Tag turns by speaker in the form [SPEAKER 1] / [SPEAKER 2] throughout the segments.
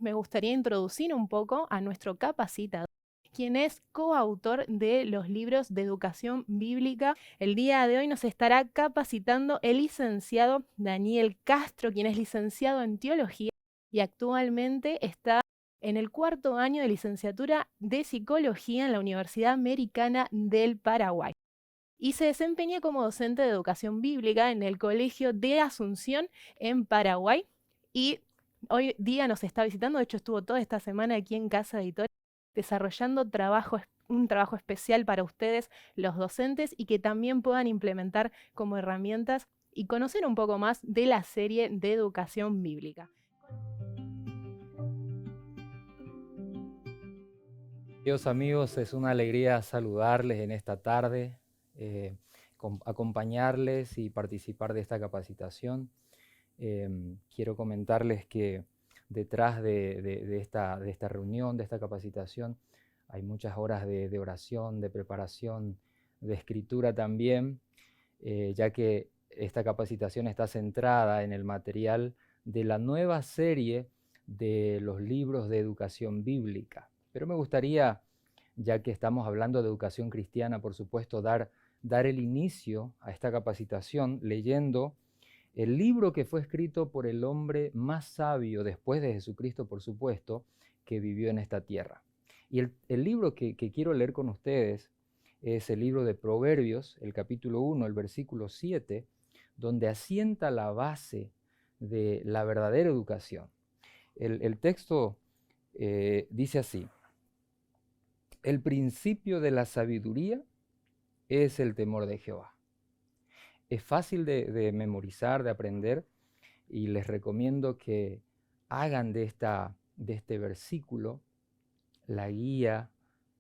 [SPEAKER 1] me gustaría introducir un poco a nuestro capacitador, quien es coautor de los libros de educación bíblica. El día de hoy nos estará capacitando el licenciado Daniel Castro, quien es licenciado en teología y actualmente está en el cuarto año de licenciatura de psicología en la Universidad Americana del Paraguay. Y se desempeña como docente de educación bíblica en el Colegio de Asunción en Paraguay. Y hoy día nos está visitando, de hecho estuvo toda esta semana aquí en Casa Editorial desarrollando un trabajo especial para ustedes, los docentes, y que también puedan implementar como herramientas y conocer un poco más de la serie de educación bíblica.
[SPEAKER 2] Queridos amigos, es una alegría saludarles en esta tarde, acompañarles y participar de esta capacitación. Quiero comentarles que detrás de esta reunión, de esta capacitación, hay muchas horas de oración, de preparación, de escritura también, ya que esta capacitación está centrada en el material de la nueva serie de los libros de educación bíblica. Pero me gustaría, ya que estamos hablando de educación cristiana, por supuesto, dar el inicio a esta capacitación leyendo el libro que fue escrito por el hombre más sabio después de Jesucristo, por supuesto, que vivió en esta tierra. Y el libro que quiero leer con ustedes es el libro de Proverbios, el capítulo 1, el versículo 7, donde asienta la base de la verdadera educación. El texto dice así: el principio de la sabiduría es el temor de Jehová. Es fácil de memorizar, de aprender, y les recomiendo que hagan de este versículo la guía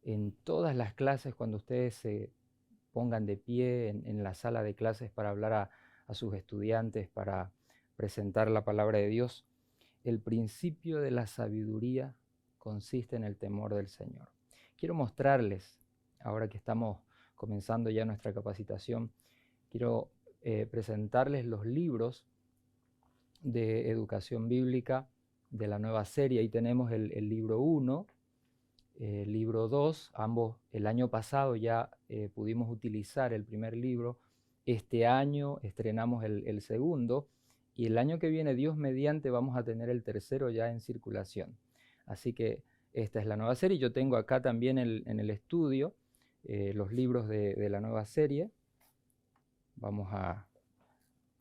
[SPEAKER 2] en todas las clases cuando ustedes se pongan de pie en la sala de clases para hablar a sus estudiantes, para presentar la palabra de Dios. El principio de la sabiduría consiste en el temor del Señor. Quiero mostrarles, ahora que estamos comenzando ya nuestra capacitación, quiero presentarles los libros de educación bíblica de la nueva serie. Ahí tenemos el libro 1, el libro 2, ambos el año pasado ya pudimos utilizar el primer libro. Este año estrenamos el segundo, y el año que viene, Dios mediante, vamos a tener el tercero ya en circulación. Así que esta es la nueva serie. Yo tengo acá también en el estudio los libros de la nueva serie. Vamos a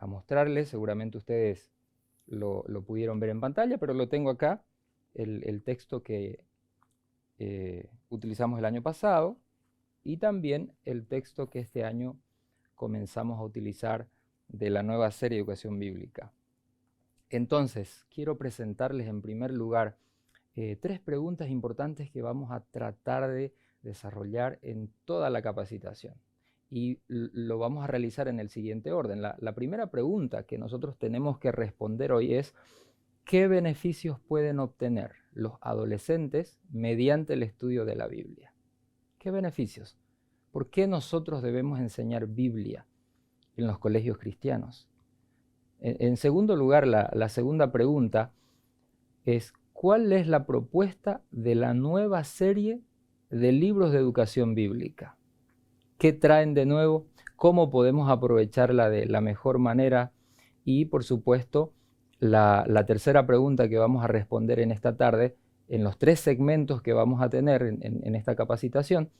[SPEAKER 2] mostrarles, seguramente ustedes lo pudieron ver en pantalla, pero lo tengo acá, el texto que utilizamos el año pasado y también el texto que este año comenzamos a utilizar de la nueva serie de educación bíblica. Entonces, quiero presentarles en primer lugar 3 preguntas importantes que vamos a tratar de desarrollar en toda la capacitación. Y lo vamos a realizar en el siguiente orden. La primera pregunta que nosotros tenemos que responder hoy es: ¿qué beneficios pueden obtener los adolescentes mediante el estudio de la Biblia? ¿Qué beneficios? ¿Por qué nosotros debemos enseñar Biblia en los colegios cristianos? En segundo lugar, la segunda pregunta es: ¿cuál es la propuesta de la nueva serie de libros de educación bíblica? ¿Qué traen de nuevo? ¿Cómo podemos aprovecharla de la mejor manera? Y, por supuesto, la tercera pregunta que vamos a responder en esta tarde, en los 3 segmentos que vamos a tener en esta capacitación,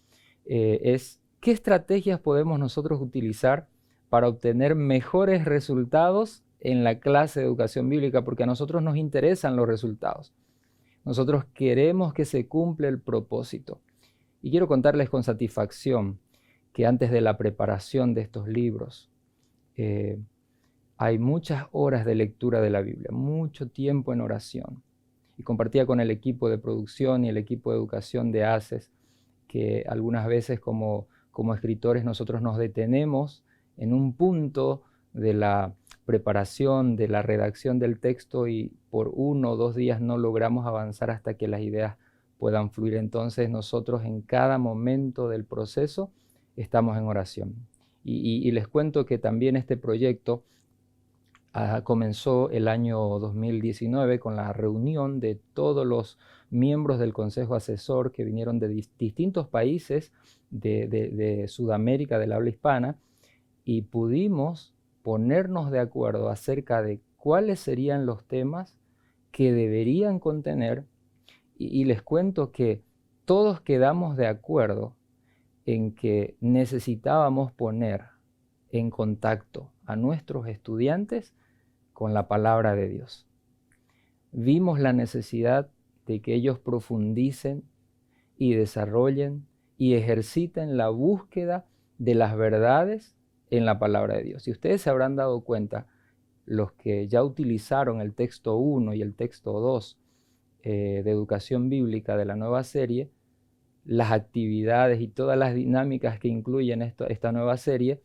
[SPEAKER 2] es: ¿qué estrategias podemos nosotros utilizar para obtener mejores resultados en la clase de educación bíblica? Porque a nosotros nos interesan los resultados. Nosotros queremos que se cumpla el propósito. Y quiero contarles con satisfacción que antes de la preparación de estos libros hay muchas horas de lectura de la Biblia, mucho tiempo en oración. Y compartía con el equipo de producción y el equipo de educación de ACES que algunas veces como escritores nosotros nos detenemos en un punto de la preparación, de la redacción del texto, y por 1 o 2 días no logramos avanzar hasta que las ideas puedan fluir. Entonces nosotros en cada momento del proceso estamos en oración. Y les cuento que también este proyecto comenzó el año 2019 con la reunión de todos los miembros del Consejo Asesor que vinieron de distintos países de Sudamérica, del habla hispana, y pudimos ponernos de acuerdo acerca de cuáles serían los temas que deberían contener, y les cuento que todos quedamos de acuerdo en que necesitábamos poner en contacto a nuestros estudiantes con la palabra de Dios. Vimos la necesidad de que ellos profundicen y desarrollen y ejerciten la búsqueda de las verdades en la palabra de Dios. Y ustedes se habrán dado cuenta, los que ya utilizaron el texto 1 y el texto 2 de educación bíblica de la nueva serie, las actividades y todas las dinámicas que incluyen esta nueva serie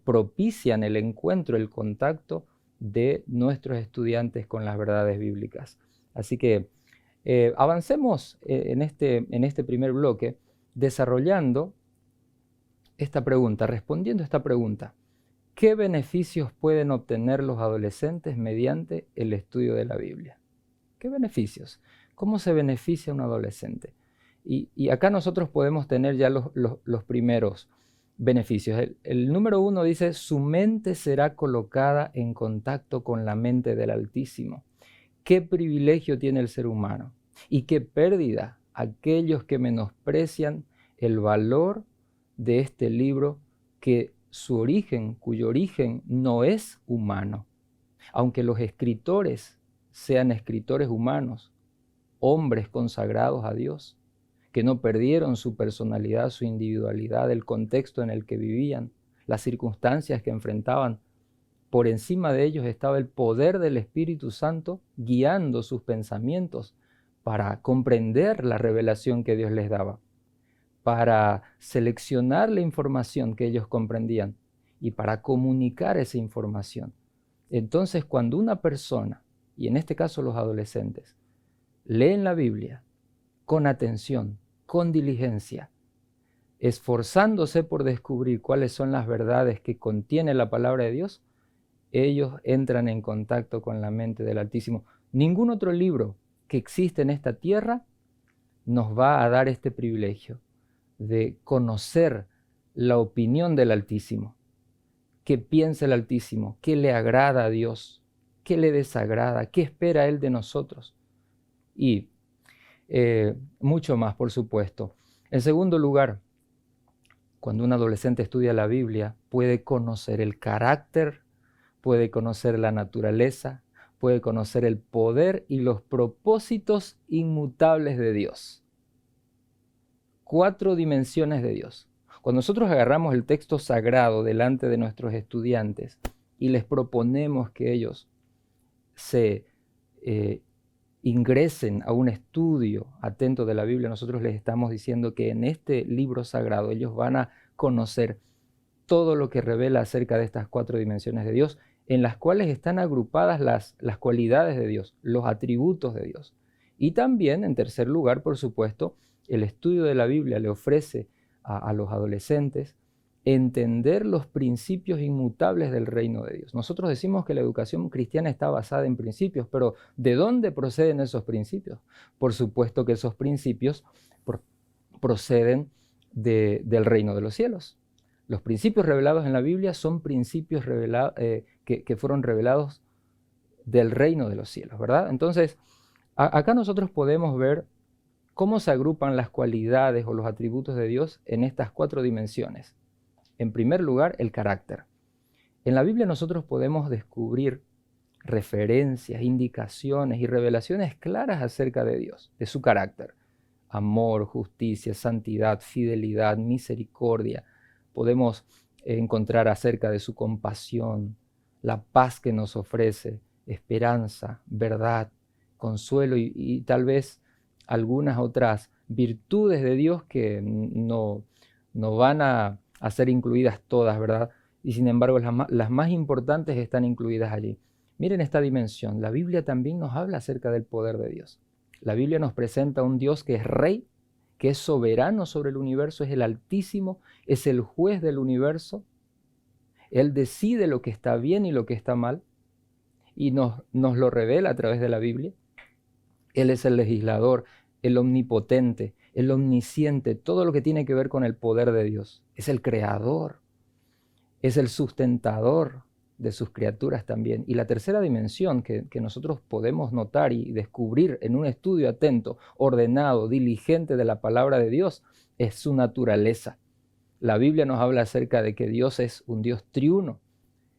[SPEAKER 2] propician el encuentro, el contacto de nuestros estudiantes con las verdades bíblicas. Así que avancemos en este primer bloque desarrollando esta pregunta, respondiendo a esta pregunta. ¿Qué beneficios pueden obtener los adolescentes mediante el estudio de la Biblia? ¿Qué beneficios? ¿Cómo se beneficia un adolescente? Y acá nosotros podemos tener ya los primeros beneficios. El número 1 dice, su mente será colocada en contacto con la mente del Altísimo. ¿Qué privilegio tiene el ser humano? Y qué pérdida aquellos que menosprecian el valor de este libro cuyo origen no es humano. Aunque los escritores sean escritores humanos, hombres consagrados a Dios, que no perdieron su personalidad, su individualidad, el contexto en el que vivían, las circunstancias que enfrentaban. Por encima de ellos estaba el poder del Espíritu Santo guiando sus pensamientos para comprender la revelación que Dios les daba, para seleccionar la información que ellos comprendían y para comunicar esa información. Entonces, cuando una persona, y en este caso los adolescentes, leen la Biblia con atención, con diligencia, esforzándose por descubrir cuáles son las verdades que contiene la palabra de Dios, ellos entran en contacto con la mente del Altísimo. Ningún otro libro que existe en esta tierra nos va a dar este privilegio de conocer la opinión del Altísimo. ¿Qué piensa el Altísimo? ¿Qué le agrada a Dios? ¿Qué le desagrada? ¿Qué espera Él de nosotros? Y mucho más, por supuesto. En segundo lugar, cuando un adolescente estudia la Biblia, puede conocer el carácter, puede conocer la naturaleza, puede conocer el poder y los propósitos inmutables de Dios. 4 dimensiones de Dios. Cuando nosotros agarramos el texto sagrado delante de nuestros estudiantes y les proponemos que ellos se ingresen a un estudio atento de la Biblia, nosotros les estamos diciendo que en este libro sagrado ellos van a conocer todo lo que revela acerca de estas 4 dimensiones de Dios, en las cuales están agrupadas las cualidades de Dios, los atributos de Dios. Y también, en tercer lugar, por supuesto, el estudio de la Biblia le ofrece a los adolescentes entender los principios inmutables del reino de Dios. Nosotros decimos que la educación cristiana está basada en principios, pero ¿de dónde proceden esos principios? Por supuesto que esos principios proceden del reino de los cielos. Los principios revelados en la Biblia son principios que fueron revelados del reino de los cielos, ¿verdad? Entonces, acá nosotros podemos ver cómo se agrupan las cualidades o los atributos de Dios en estas 4 dimensiones. En primer lugar, el carácter. En la Biblia nosotros podemos descubrir referencias, indicaciones y revelaciones claras acerca de Dios, de su carácter. Amor, justicia, santidad, fidelidad, misericordia. Podemos encontrar acerca de su compasión, la paz que nos ofrece, esperanza, verdad, consuelo y tal vez algunas otras virtudes de Dios que no van a ser incluidas todas, ¿verdad? Y sin embargo las más importantes están incluidas allí. Miren esta dimensión. La Biblia también nos habla acerca del poder de Dios. La Biblia nos presenta a un Dios que es rey, que es soberano sobre el universo, es el Altísimo, es el juez del universo. Él decide lo que está bien y lo que está mal. y nos lo revela a través de la Biblia. Él es el legislador, el omnipotente, el omnisciente, todo lo que tiene que ver con el poder de Dios. Es el creador, es el sustentador de sus criaturas también. Y la tercera dimensión que nosotros podemos notar y descubrir en un estudio atento, ordenado, diligente de la palabra de Dios, es su naturaleza. La Biblia nos habla acerca de que Dios es un Dios triuno,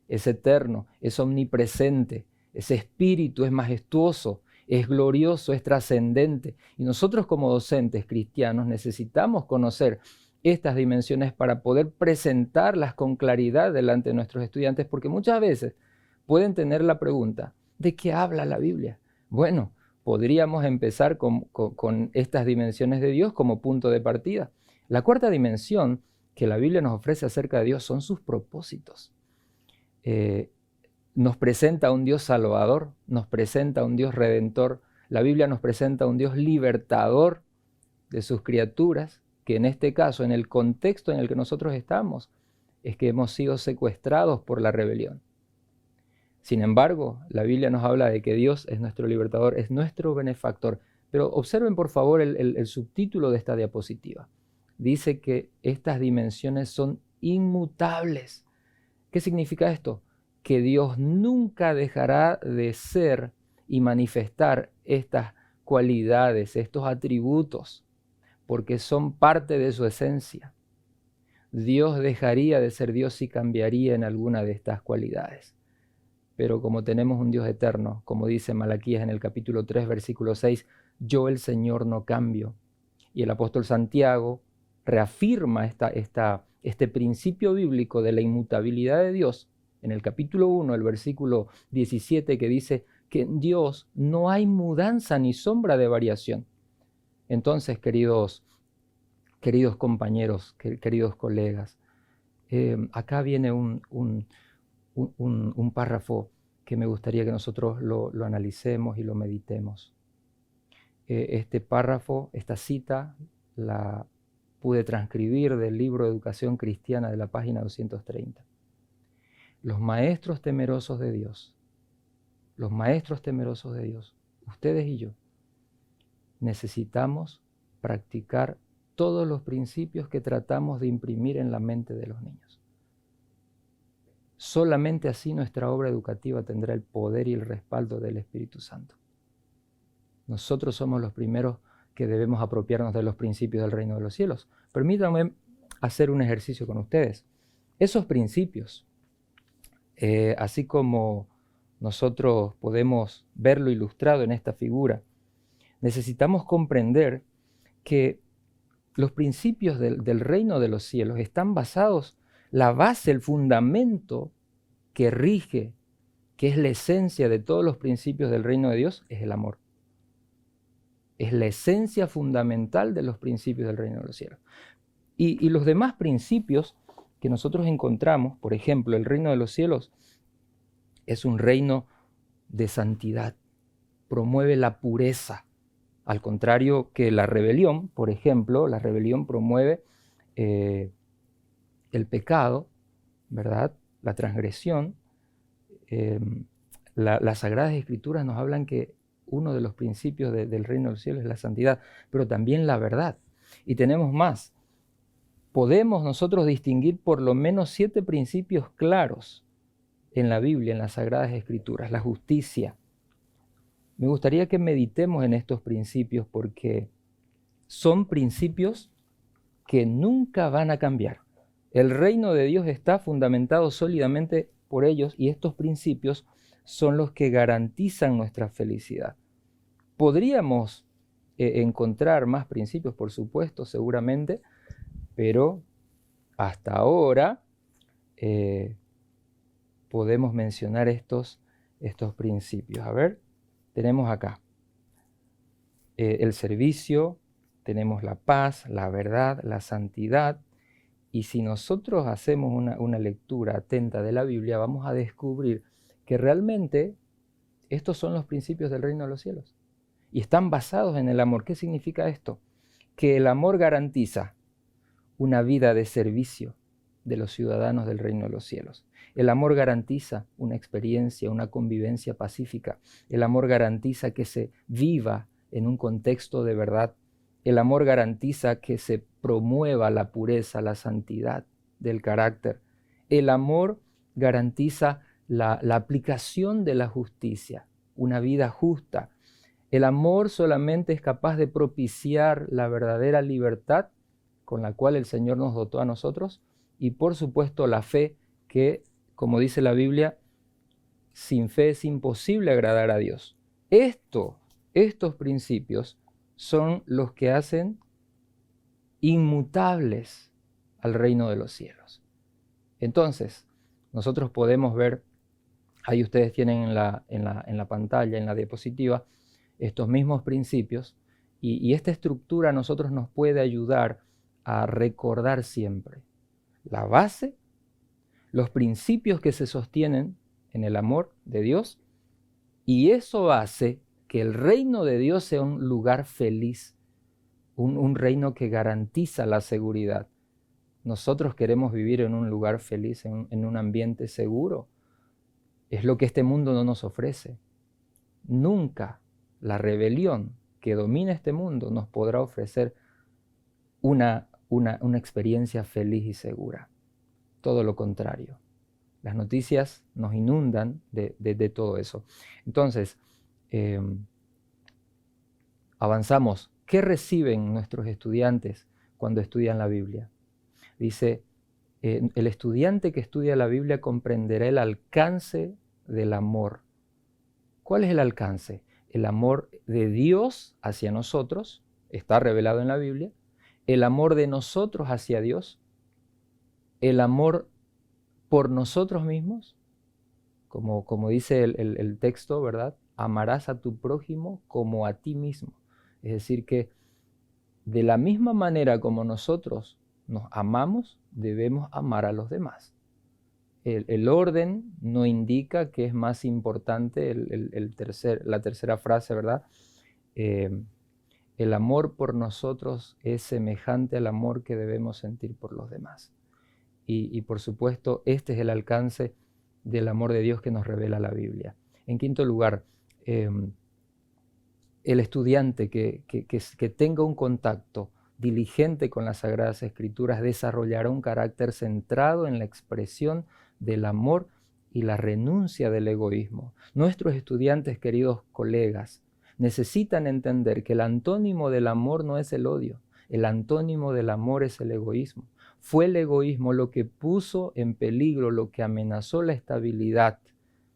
[SPEAKER 2] es eterno, es omnipresente, es espíritu, es majestuoso, es glorioso, es trascendente. Y nosotros como docentes cristianos necesitamos conocer estas dimensiones para poder presentarlas con claridad delante de nuestros estudiantes, porque muchas veces pueden tener la pregunta, ¿de qué habla la Biblia? Bueno, podríamos empezar con estas dimensiones de Dios como punto de partida. La cuarta dimensión que la Biblia nos ofrece acerca de Dios son sus propósitos. Nos presenta a un Dios salvador, nos presenta a un Dios redentor. La Biblia nos presenta a un Dios libertador de sus criaturas, que en este caso, en el contexto en el que nosotros estamos, es que hemos sido secuestrados por la rebelión. Sin embargo, la Biblia nos habla de que Dios es nuestro libertador, es nuestro benefactor. Pero observen por favor el subtítulo de esta diapositiva. Dice que estas dimensiones son inmutables. ¿Qué significa esto? Que Dios nunca dejará de ser y manifestar estas cualidades, estos atributos, porque son parte de su esencia. Dios dejaría de ser Dios si cambiaría en alguna de estas cualidades. Pero como tenemos un Dios eterno, como dice Malaquías en el capítulo 3, versículo 6, yo el Señor no cambio. Y el apóstol Santiago reafirma este principio bíblico de la inmutabilidad de Dios en el capítulo 1, el versículo 17, que dice que en Dios no hay mudanza ni sombra de variación. Entonces, queridos compañeros, queridos colegas, acá viene un párrafo que me gustaría que nosotros lo analicemos y lo meditemos. Este párrafo, esta cita, la pude transcribir del libro de Educación Cristiana de la página 230. Los maestros temerosos de Dios, ustedes y yo, necesitamos practicar todos los principios que tratamos de imprimir en la mente de los niños. Solamente así nuestra obra educativa tendrá el poder y el respaldo del Espíritu Santo. Nosotros somos los primeros que debemos apropiarnos de los principios del reino de los cielos. Permítanme hacer un ejercicio con ustedes. Esos principios, así como nosotros podemos verlo ilustrado en esta figura, necesitamos comprender que los principios del reino de los cielos están basados, la base, el fundamento que rige, que es la esencia de todos los principios del reino de Dios, es el amor. Es la esencia fundamental de los principios del reino de los cielos. Y los demás principios que nosotros encontramos, por ejemplo, el reino de los cielos es un reino de santidad, promueve la pureza, al contrario que la rebelión, por ejemplo, la rebelión promueve el pecado, ¿verdad? La transgresión. Las Sagradas Escrituras nos hablan que uno de los principios del reino del cielo es la santidad, pero también la verdad. Y tenemos más. Podemos nosotros distinguir por lo menos 7 principios claros en la Biblia, en las Sagradas Escrituras. La justicia. Me gustaría que meditemos en estos principios porque son principios que nunca van a cambiar. El reino de Dios está fundamentado sólidamente por ellos y estos principios son los que garantizan nuestra felicidad. Podríamos encontrar más principios, por supuesto, seguramente, pero hasta ahora podemos mencionar estos principios. A ver, tenemos acá el servicio, tenemos la paz, la verdad, la santidad. Y si nosotros hacemos una lectura atenta de la Biblia, vamos a descubrir que realmente estos son los principios del reino de los cielos. Y están basados en el amor. ¿Qué significa esto? Que el amor garantiza una vida de servicio de los ciudadanos del reino de los cielos. El amor garantiza una experiencia, una convivencia pacífica. El amor garantiza que se viva en un contexto de verdad. El amor garantiza que se promueva la pureza, la santidad del carácter. El amor garantiza la aplicación de la justicia, una vida justa. El amor solamente es capaz de propiciar la verdadera libertad con la cual el Señor nos dotó a nosotros, y por supuesto la fe, que, como dice la Biblia, sin fe es imposible agradar a Dios. Estos principios son los que hacen inmutables al reino de los cielos. Entonces, nosotros podemos ver, ahí ustedes tienen en la pantalla, en la diapositiva, estos mismos principios, y esta estructura a nosotros nos puede ayudar a recordar siempre la base, los principios que se sostienen en el amor de Dios, y eso hace que el reino de Dios sea un lugar feliz, un reino que garantiza la seguridad. Nosotros queremos vivir en un lugar feliz, en un ambiente seguro. Es lo que este mundo no nos ofrece. Nunca la rebelión que domina este mundo nos podrá ofrecer una experiencia feliz y segura. Todo lo contrario. Las noticias nos inundan de todo eso. Entonces, avanzamos. ¿Qué reciben nuestros estudiantes cuando estudian la Biblia? Dice, el estudiante que estudia la Biblia comprenderá el alcance del amor. ¿Cuál es el alcance? El amor de Dios hacia nosotros, está revelado en la Biblia, el amor de nosotros hacia Dios, el amor por nosotros mismos, como dice el texto, ¿verdad? Amarás a tu prójimo como a ti mismo. Es decir, que de la misma manera como nosotros nos amamos, debemos amar a los demás. El orden no indica que es más importante la tercera frase, ¿verdad? El amor por nosotros es semejante al amor que debemos sentir por los demás. Y por supuesto, este es el alcance del amor de Dios que nos revela la Biblia. En quinto lugar, el estudiante que tenga un contacto diligente con las Sagradas Escrituras desarrollará un carácter centrado en la expresión del amor y la renuncia del egoísmo. Nuestros estudiantes, queridos colegas, necesitan entender que el antónimo del amor no es el odio, el antónimo del amor es el egoísmo. Fue el egoísmo lo que puso en peligro, lo que amenazó la estabilidad,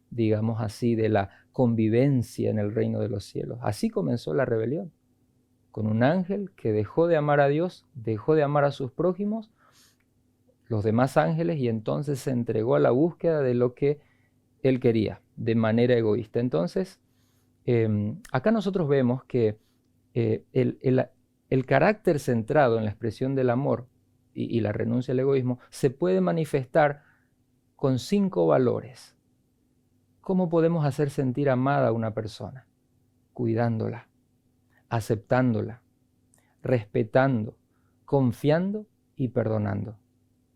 [SPEAKER 2] digamos así, de la convivencia en el reino de los cielos. Así comenzó la rebelión, con un ángel que dejó de amar a Dios, dejó de amar a sus prójimos, los demás ángeles, y entonces se entregó a la búsqueda de lo que él quería, de manera egoísta. Entonces, acá nosotros vemos que el carácter centrado en la expresión del amor y la renuncia al egoísmo se puede manifestar con 5 valores. ¿Cómo podemos hacer sentir amada a una persona? Cuidándola, aceptándola, respetando, confiando y perdonando.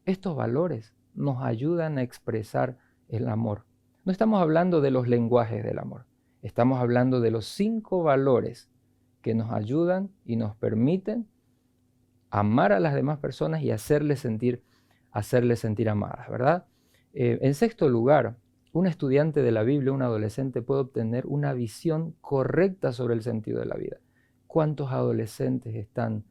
[SPEAKER 2] Estos valores nos ayudan a expresar el amor. No estamos hablando de los lenguajes del amor, estamos hablando de los 5 valores que nos ayudan y nos permiten amar a las demás personas y hacerles sentir amadas, ¿verdad? En sexto lugar, un estudiante de la Biblia, un adolescente, puede obtener una visión correcta sobre el sentido de la vida. ¿Cuántos adolescentes están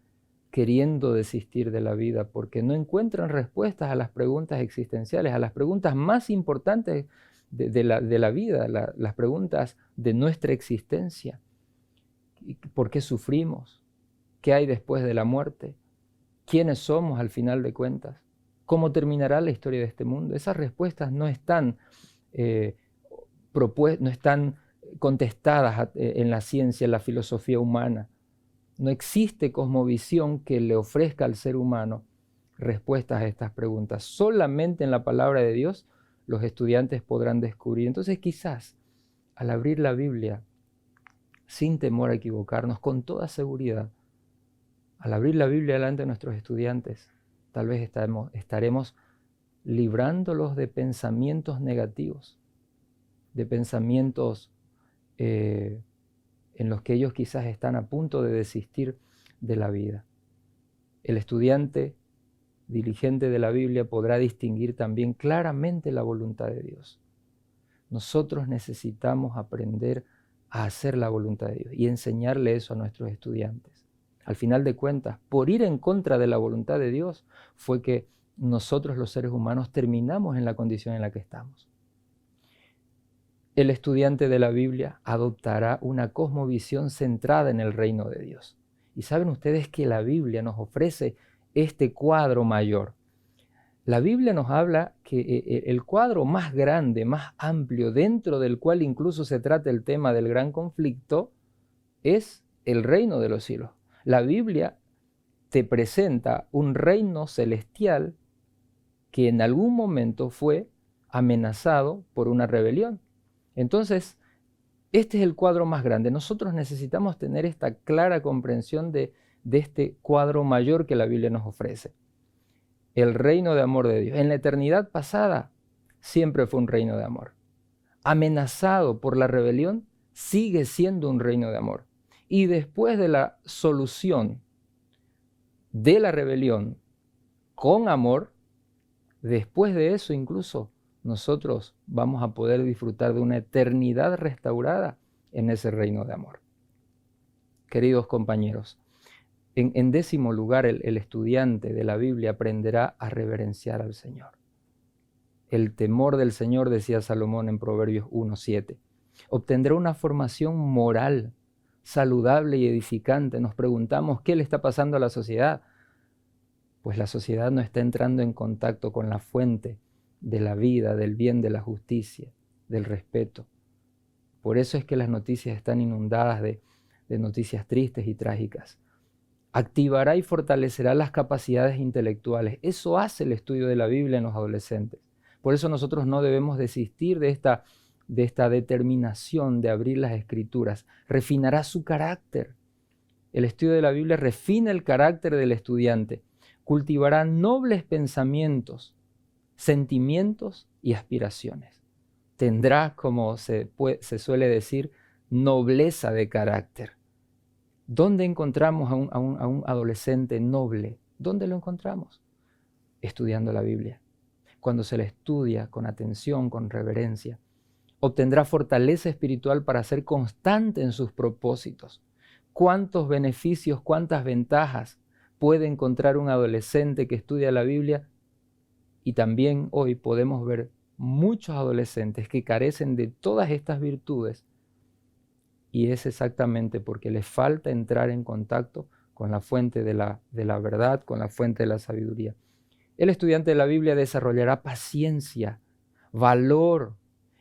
[SPEAKER 2] queriendo desistir de la vida porque no encuentran respuestas a las preguntas existenciales, a las preguntas más importantes de la vida, las preguntas de nuestra existencia? ¿Por qué sufrimos? ¿Qué hay después de la muerte? ¿Quiénes somos al final de cuentas? ¿Cómo terminará la historia de este mundo? Esas respuestas no están contestadas en la ciencia, en la filosofía humana. No existe cosmovisión que le ofrezca al ser humano respuestas a estas preguntas. Solamente en la palabra de Dios los estudiantes podrán descubrir. Entonces, quizás al abrir la Biblia, sin temor a equivocarnos, con toda seguridad, al abrir la Biblia delante de nuestros estudiantes, tal vez estaremos librándolos de pensamientos negativos, de pensamientos en los que ellos quizás están a punto de desistir de la vida. El estudiante diligente de la Biblia podrá distinguir también claramente la voluntad de Dios. Nosotros necesitamos aprender a hacer la voluntad de Dios y enseñarle eso a nuestros estudiantes. Al final de cuentas, por ir en contra de la voluntad de Dios, fue que nosotros los seres humanos terminamos en la condición en la que estamos. El estudiante de la Biblia adoptará una cosmovisión centrada en el reino de Dios. Y saben ustedes que la Biblia nos ofrece este cuadro mayor. La Biblia nos habla que el cuadro más grande, más amplio, dentro del cual incluso se trata el tema del gran conflicto, es el reino de los cielos. La Biblia te presenta un reino celestial que en algún momento fue amenazado por una rebelión. Entonces, este es el cuadro más grande. Nosotros necesitamos tener esta clara comprensión de este cuadro mayor que la Biblia nos ofrece. El reino de amor de Dios. En la eternidad pasada siempre fue un reino de amor. Amenazado por la rebelión, sigue siendo un reino de amor. Y después de la solución de la rebelión con amor, después de eso incluso nosotros vamos a poder disfrutar de una eternidad restaurada en ese reino de amor. Queridos compañeros, en décimo lugar, el estudiante de la Biblia aprenderá a reverenciar al Señor. El temor del Señor, decía Salomón en Proverbios 1:7. Obtendrá una formación moral, saludable y edificante. Nos preguntamos, ¿qué le está pasando a la sociedad? Pues la sociedad no está entrando en contacto con la fuente de la vida, del bien, de la justicia, del respeto. Por eso es que las noticias están inundadas de noticias tristes y trágicas. Activará y fortalecerá las capacidades intelectuales. Eso hace el estudio de la Biblia en los adolescentes. Por eso nosotros no debemos desistir de esta determinación de abrir las Escrituras. Refinará su carácter. El estudio de la Biblia refina el carácter del estudiante. Cultivará nobles pensamientos, sentimientos y aspiraciones. Tendrá, como se suele decir, nobleza de carácter. ¿Dónde encontramos a un adolescente noble? ¿Dónde lo encontramos? Estudiando la Biblia. Cuando se la estudia con atención, con reverencia, obtendrá fortaleza espiritual para ser constante en sus propósitos. ¿Cuántos beneficios, cuántas ventajas puede encontrar un adolescente que estudia la Biblia? Y también hoy podemos ver muchos adolescentes que carecen de todas estas virtudes. Y es exactamente porque les falta entrar en contacto con la fuente de la verdad, con la fuente de la sabiduría. El estudiante de la Biblia desarrollará paciencia, valor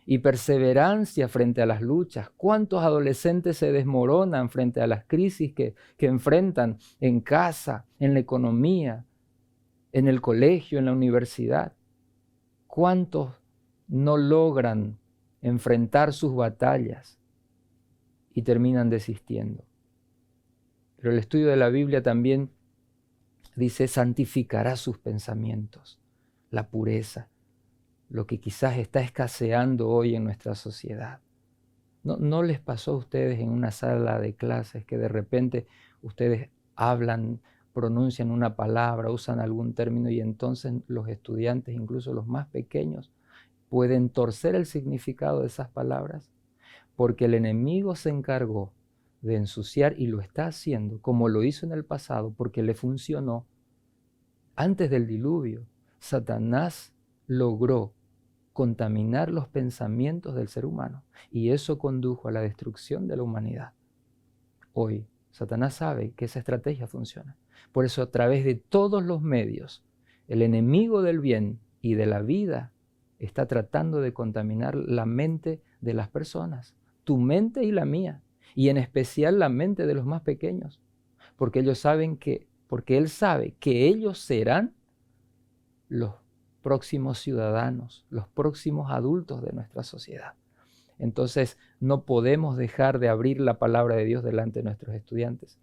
[SPEAKER 2] y perseverancia frente a las luchas. ¿Cuántos adolescentes se desmoronan frente a las crisis que enfrentan en casa, en la economía, en el colegio, en la universidad? ¿Cuántos no logran enfrentar sus batallas y terminan desistiendo? Pero el estudio de la Biblia también dice, santificará sus pensamientos, la pureza, lo que quizás está escaseando hoy en nuestra sociedad. ¿No les pasó a ustedes en una sala de clases que de repente ustedes hablan, pronuncian una palabra, usan algún término y entonces los estudiantes, incluso los más pequeños, pueden torcer el significado de esas palabras? Porque el enemigo se encargó de ensuciar y lo está haciendo como lo hizo en el pasado porque le funcionó. Antes del diluvio, Satanás logró contaminar los pensamientos del ser humano y eso condujo a la destrucción de la humanidad. Hoy, Satanás sabe que esa estrategia funciona. Por eso, a través de todos los medios, el enemigo del bien y de la vida está tratando de contaminar la mente de las personas, tu mente y la mía, y en especial la mente de los más pequeños, porque él sabe que ellos serán los próximos ciudadanos, los próximos adultos de nuestra sociedad. Entonces, no podemos dejar de abrir la palabra de Dios delante de nuestros estudiantes.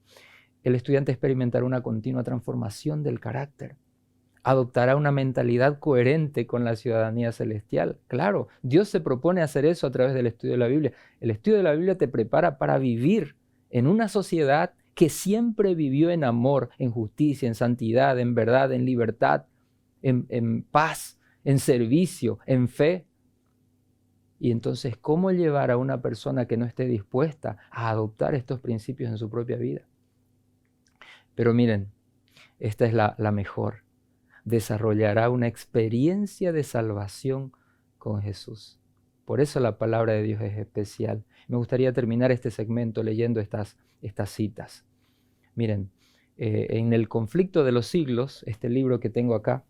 [SPEAKER 2] El estudiante experimentará una continua transformación del carácter. adoptará una mentalidad coherente con la ciudadanía celestial. Claro, Dios se propone hacer eso a través del estudio de la Biblia. El estudio de la Biblia te prepara para vivir en una sociedad que siempre vivió en amor, en justicia, en santidad, en verdad, en libertad, en paz, en servicio, en fe. Y entonces, ¿cómo llevar a una persona que no esté dispuesta a adoptar estos principios en su propia vida? Pero miren, esta es la mejor. Desarrollará una experiencia de salvación con Jesús. Por eso la palabra de Dios es especial. Me gustaría terminar este segmento leyendo estas citas. Miren, en el conflicto de los siglos, este libro que tengo acá,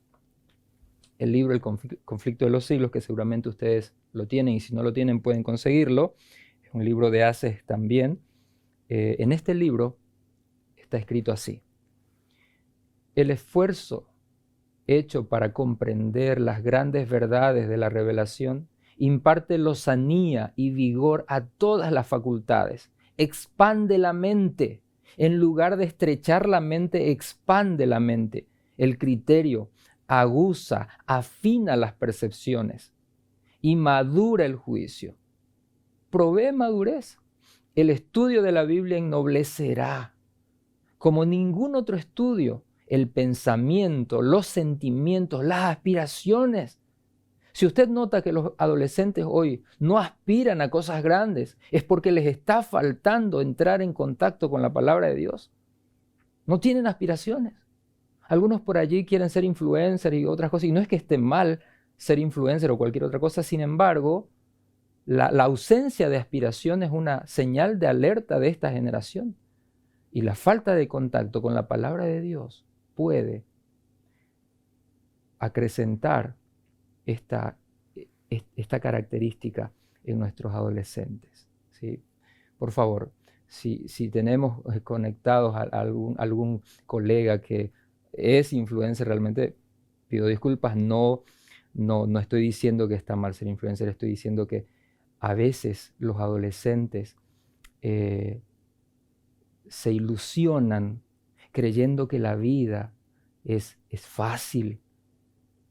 [SPEAKER 2] el libro El conflicto de los siglos, que seguramente ustedes lo tienen y si no lo tienen pueden conseguirlo, es un libro de Haces también. En este libro está escrito así: el esfuerzo hecho para comprender las grandes verdades de la revelación imparte lozanía y vigor a todas las facultades, expande la mente. En lugar de estrechar la mente, expande la mente. El criterio aguza, afina las percepciones y madura el juicio. Provee madurez. El estudio de la Biblia ennoblecerá. Como ningún otro estudio, el pensamiento, los sentimientos, las aspiraciones. Si usted nota que los adolescentes hoy no aspiran a cosas grandes, es porque les está faltando entrar en contacto con la palabra de Dios. No tienen aspiraciones. Algunos por allí quieren ser influencers y otras cosas, y no es que esté mal ser influencer o cualquier otra cosa, sin embargo, la ausencia de aspiración es una señal de alerta de esta generación. Y la falta de contacto con la palabra de Dios puede acrecentar esta característica en nuestros adolescentes, ¿sí? Por favor, si tenemos conectados a algún colega que es influencer, realmente pido disculpas, no estoy diciendo que está mal ser influencer, estoy diciendo que a veces los adolescentes se ilusionan creyendo que la vida es fácil,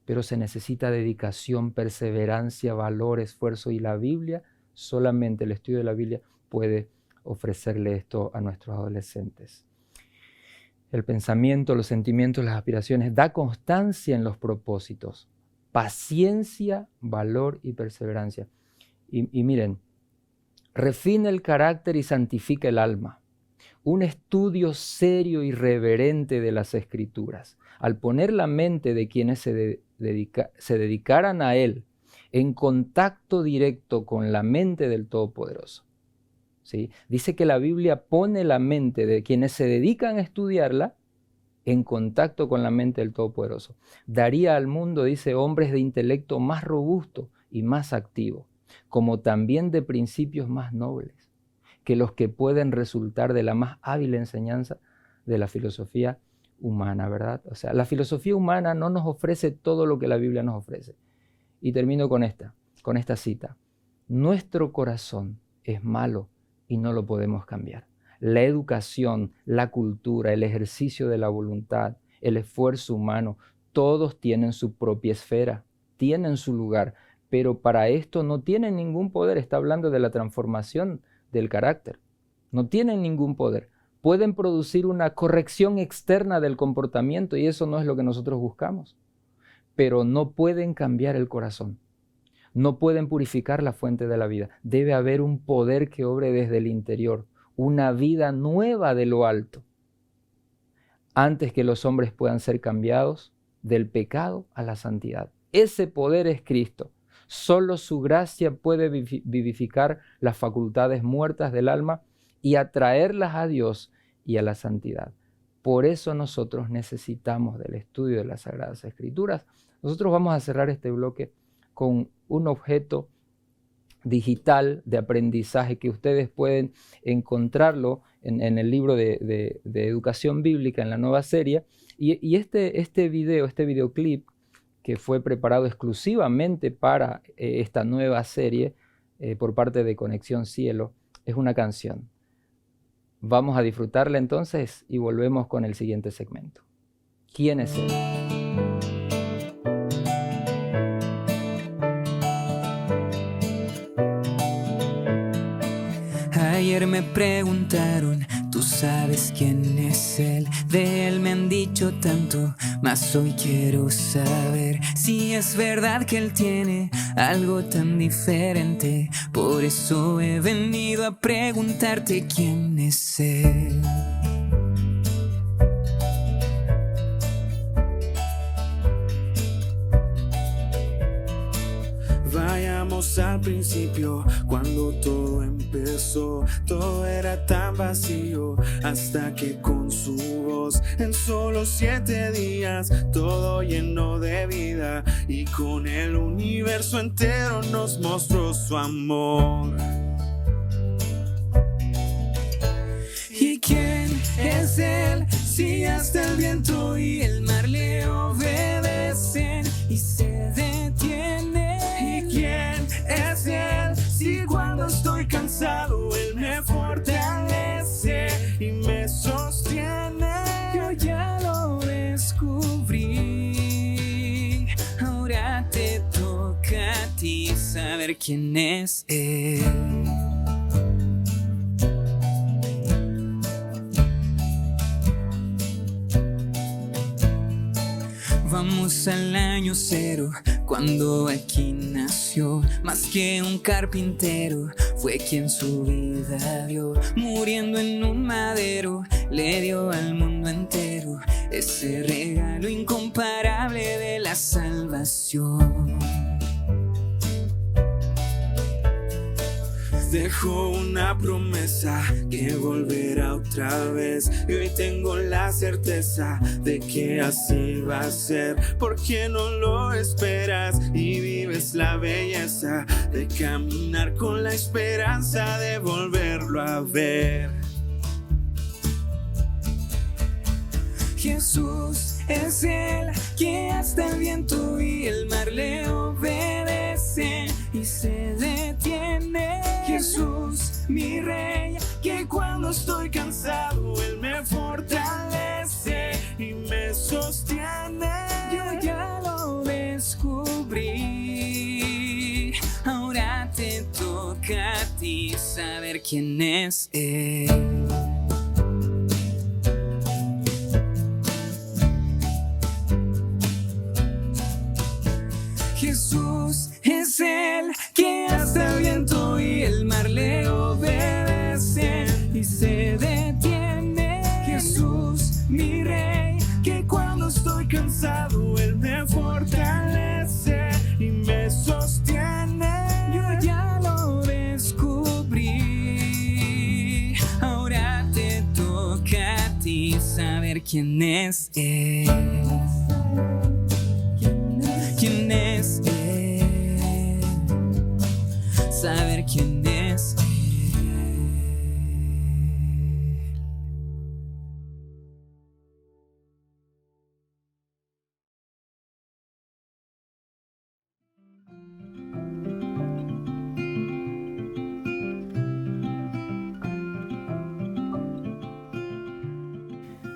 [SPEAKER 2] pero se necesita dedicación, perseverancia, valor, esfuerzo, y la Biblia, solamente el estudio de la Biblia puede ofrecerle esto a nuestros adolescentes. El pensamiento, los sentimientos, las aspiraciones, da constancia en los propósitos, paciencia, valor y perseverancia. Y miren, refina el carácter y santifica el alma. Un estudio serio y reverente de las Escrituras, al poner la mente de quienes se dedicaran a él en contacto directo con la mente del Todopoderoso, ¿sí? Dice que la Biblia pone la mente de quienes se dedican a estudiarla en contacto con la mente del Todopoderoso. Daría al mundo, dice, hombres de intelecto más robusto y más activo, como también de principios más nobles que los que pueden resultar de la más hábil enseñanza de la filosofía humana, ¿verdad? O sea, la filosofía humana no nos ofrece todo lo que la Biblia nos ofrece. Y termino con esta cita. Nuestro corazón es malo y no lo podemos cambiar. La educación, la cultura, el ejercicio de la voluntad, el esfuerzo humano, todos tienen su propia esfera, tienen su lugar, pero para esto no tienen ningún poder. Está hablando de la transformación del carácter. No tienen ningún poder. Pueden producir una corrección externa del comportamiento y eso no es lo que nosotros buscamos. Pero no pueden cambiar el corazón. No pueden purificar la fuente de la vida. Debe haber un poder que obre desde el interior, una vida nueva de lo alto, antes que los hombres puedan ser cambiados del pecado a la santidad. Ese poder es Cristo. Solo su gracia puede vivificar las facultades muertas del alma y atraerlas a Dios y a la santidad. Por eso nosotros necesitamos del estudio de las Sagradas Escrituras. Nosotros vamos a cerrar este bloque con un objeto digital de aprendizaje que ustedes pueden encontrarlo en el libro de educación bíblica en la nueva serie. Y este videoclip que fue preparado exclusivamente para esta nueva serie por parte de Conexión Cielo, es una canción. Vamos a disfrutarla entonces y volvemos con el siguiente segmento. ¿Quién es Él?
[SPEAKER 3] Ayer me preguntaron, ¿tú sabes quién es él? De él me han dicho tanto, mas hoy quiero saber si es verdad que él tiene algo tan diferente. Por eso he venido a preguntarte quién es él.
[SPEAKER 4] Vayamos al principio, cuando todo empezó. Todo era tan vacío, hasta que con su voz, en solo 7 días, todo llenó de vida. Y con el universo entero nos mostró su amor.
[SPEAKER 3] ¿Y quién es él? Si hasta el viento y el mar le obedecen y se detienen.
[SPEAKER 4] ¿Y quién es él? Si cuando estoy cansado él me fortalece y me sostiene.
[SPEAKER 3] Yo ya lo descubrí. Ahora te toca a ti saber quién es él. Vamos al año 0, cuando aquí nació. Más que un carpintero, fue quien su vida dio. Muriendo en un madero, le dio al mundo entero ese regalo incomparable de la salvación.
[SPEAKER 4] Dejó una promesa que volverá otra vez. Y hoy tengo la certeza de que así va a ser. Porque no lo esperas y vives la belleza de caminar con la esperanza de volverlo a ver.
[SPEAKER 3] Jesús es el que hasta el viento y el mar le obedecen y se detiene.
[SPEAKER 4] Jesús, mi rey, que cuando estoy cansado él me fortalece y me sostiene.
[SPEAKER 3] Yo ya lo descubrí. Ahora te toca a ti saber quién es él. Jesús es el que hasta el viento y el mar le obedecen y se detiene.
[SPEAKER 4] Jesús, mi rey, que cuando estoy cansado él me fortalece y me sostiene.
[SPEAKER 3] Yo ya lo descubrí. Ahora te toca a ti saber quién es él. ¿Quién es él? Saber quién es él.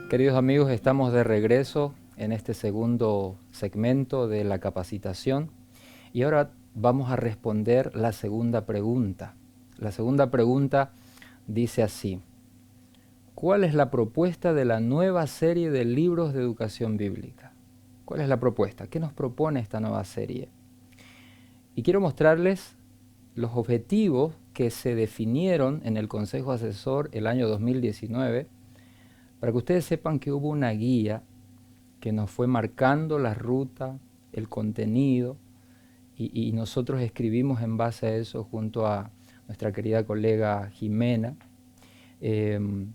[SPEAKER 2] Queridos amigos, estamos de regreso en este segundo segmento de la capacitación y ahora vamos a responder la segunda pregunta. La segunda pregunta dice así: ¿cuál es la propuesta de la nueva serie de libros de educación bíblica? ¿Cuál es la propuesta? ¿Qué nos propone esta nueva serie? Y quiero mostrarles los objetivos que se definieron en el Consejo Asesor el año 2019 para que ustedes sepan que hubo una guía que nos fue marcando la ruta, el contenido, y nosotros escribimos en base a eso junto a nuestra querida colega Jimena. El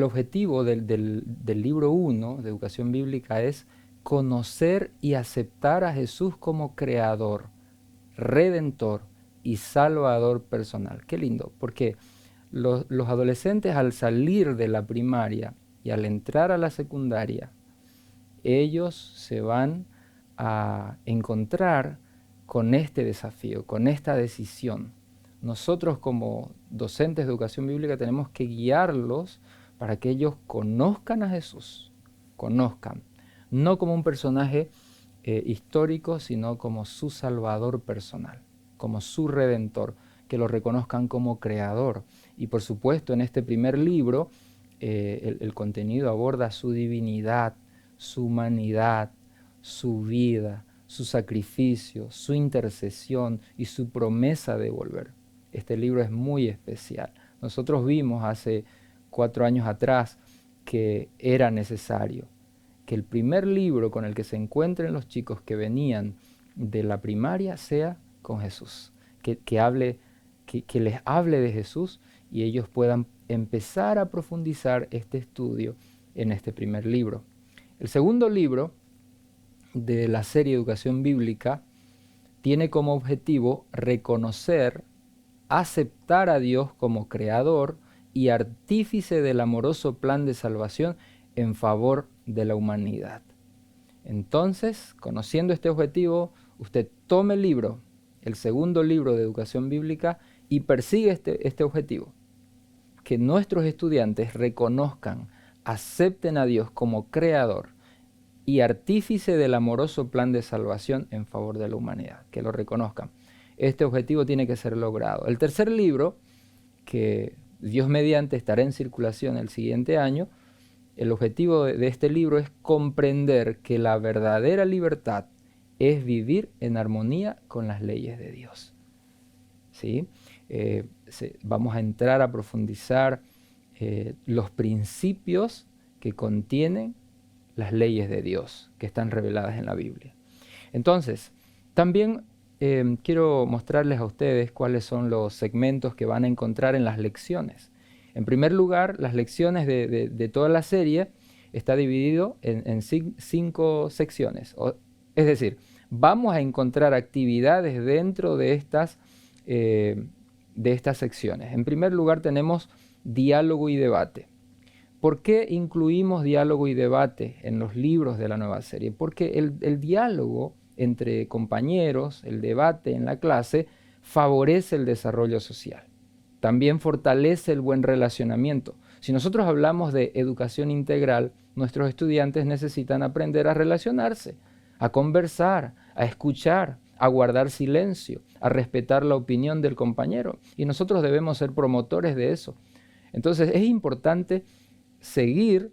[SPEAKER 2] objetivo del libro 1 de Educación Bíblica es conocer y aceptar a Jesús como Creador, Redentor y Salvador personal. Qué lindo, porque los adolescentes al salir de la primaria y al entrar a la secundaria, ellos se van a encontrar con este desafío, con esta decisión. Nosotros como docentes de educación bíblica tenemos que guiarlos para que ellos conozcan a Jesús, conozcan, no como un personaje histórico, sino como su Salvador personal, como su Redentor, que lo reconozcan como creador. Y por supuesto, en este primer libro, el contenido aborda su divinidad, su humanidad, su vida, su sacrificio, su intercesión y su promesa de volver. Este libro es muy especial. Nosotros vimos hace 4 años atrás que era necesario que el primer libro con el que se encuentren los chicos que venían de la primaria sea con Jesús, que les hable de Jesús y ellos puedan empezar a profundizar este estudio en este primer libro. El segundo libro de la serie Educación Bíblica tiene como objetivo reconocer, aceptar a Dios como creador y artífice del amoroso plan de salvación en favor de la humanidad. Entonces, conociendo este objetivo, usted tome el libro, el segundo libro de Educación Bíblica, y persigue este objetivo. Que nuestros estudiantes reconozcan, acepten a Dios como creador y artífice del amoroso plan de salvación en favor de la humanidad. Que lo reconozcan. Este objetivo tiene que ser logrado. El tercer libro, que Dios mediante estará en circulación el siguiente año, el objetivo de este libro es comprender que la verdadera libertad es vivir en armonía con las leyes de Dios. ¿Sí? Vamos a entrar a profundizar los principios que contienen las leyes de Dios, que están reveladas en la Biblia. Entonces, también quiero mostrarles a ustedes cuáles son los segmentos que van a encontrar en las lecciones. En primer lugar, las lecciones de toda la serie está dividido en 5 secciones. Es decir, vamos a encontrar actividades dentro de estas secciones. En primer lugar tenemos diálogo y debate. ¿Por qué incluimos diálogo y debate en los libros de la nueva serie? Porque el diálogo entre compañeros, el debate en la clase, favorece el desarrollo social. También fortalece el buen relacionamiento. Si nosotros hablamos de educación integral, nuestros estudiantes necesitan aprender a relacionarse, a conversar, a escuchar, a guardar silencio, a respetar la opinión del compañero. Y nosotros debemos ser promotores de eso. Entonces es importante seguir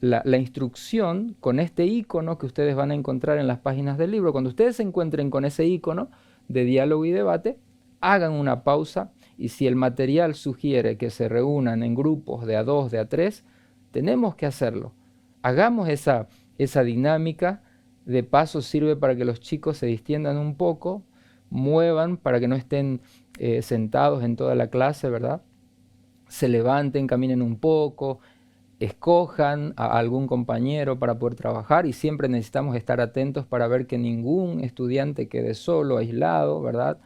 [SPEAKER 2] la instrucción con este icono que ustedes van a encontrar en las páginas del libro. Cuando ustedes se encuentren con ese icono de diálogo y debate, hagan una pausa y si el material sugiere que se reúnan en grupos de a 2, de a 3, tenemos que hacerlo. Hagamos esa dinámica. De paso sirve para que los chicos se distiendan un poco, muevan para que no estén sentados en toda la clase, ¿verdad? Se levanten, caminen un poco, escojan a algún compañero para poder trabajar y siempre necesitamos estar atentos para ver que ningún estudiante quede solo, aislado, ¿verdad?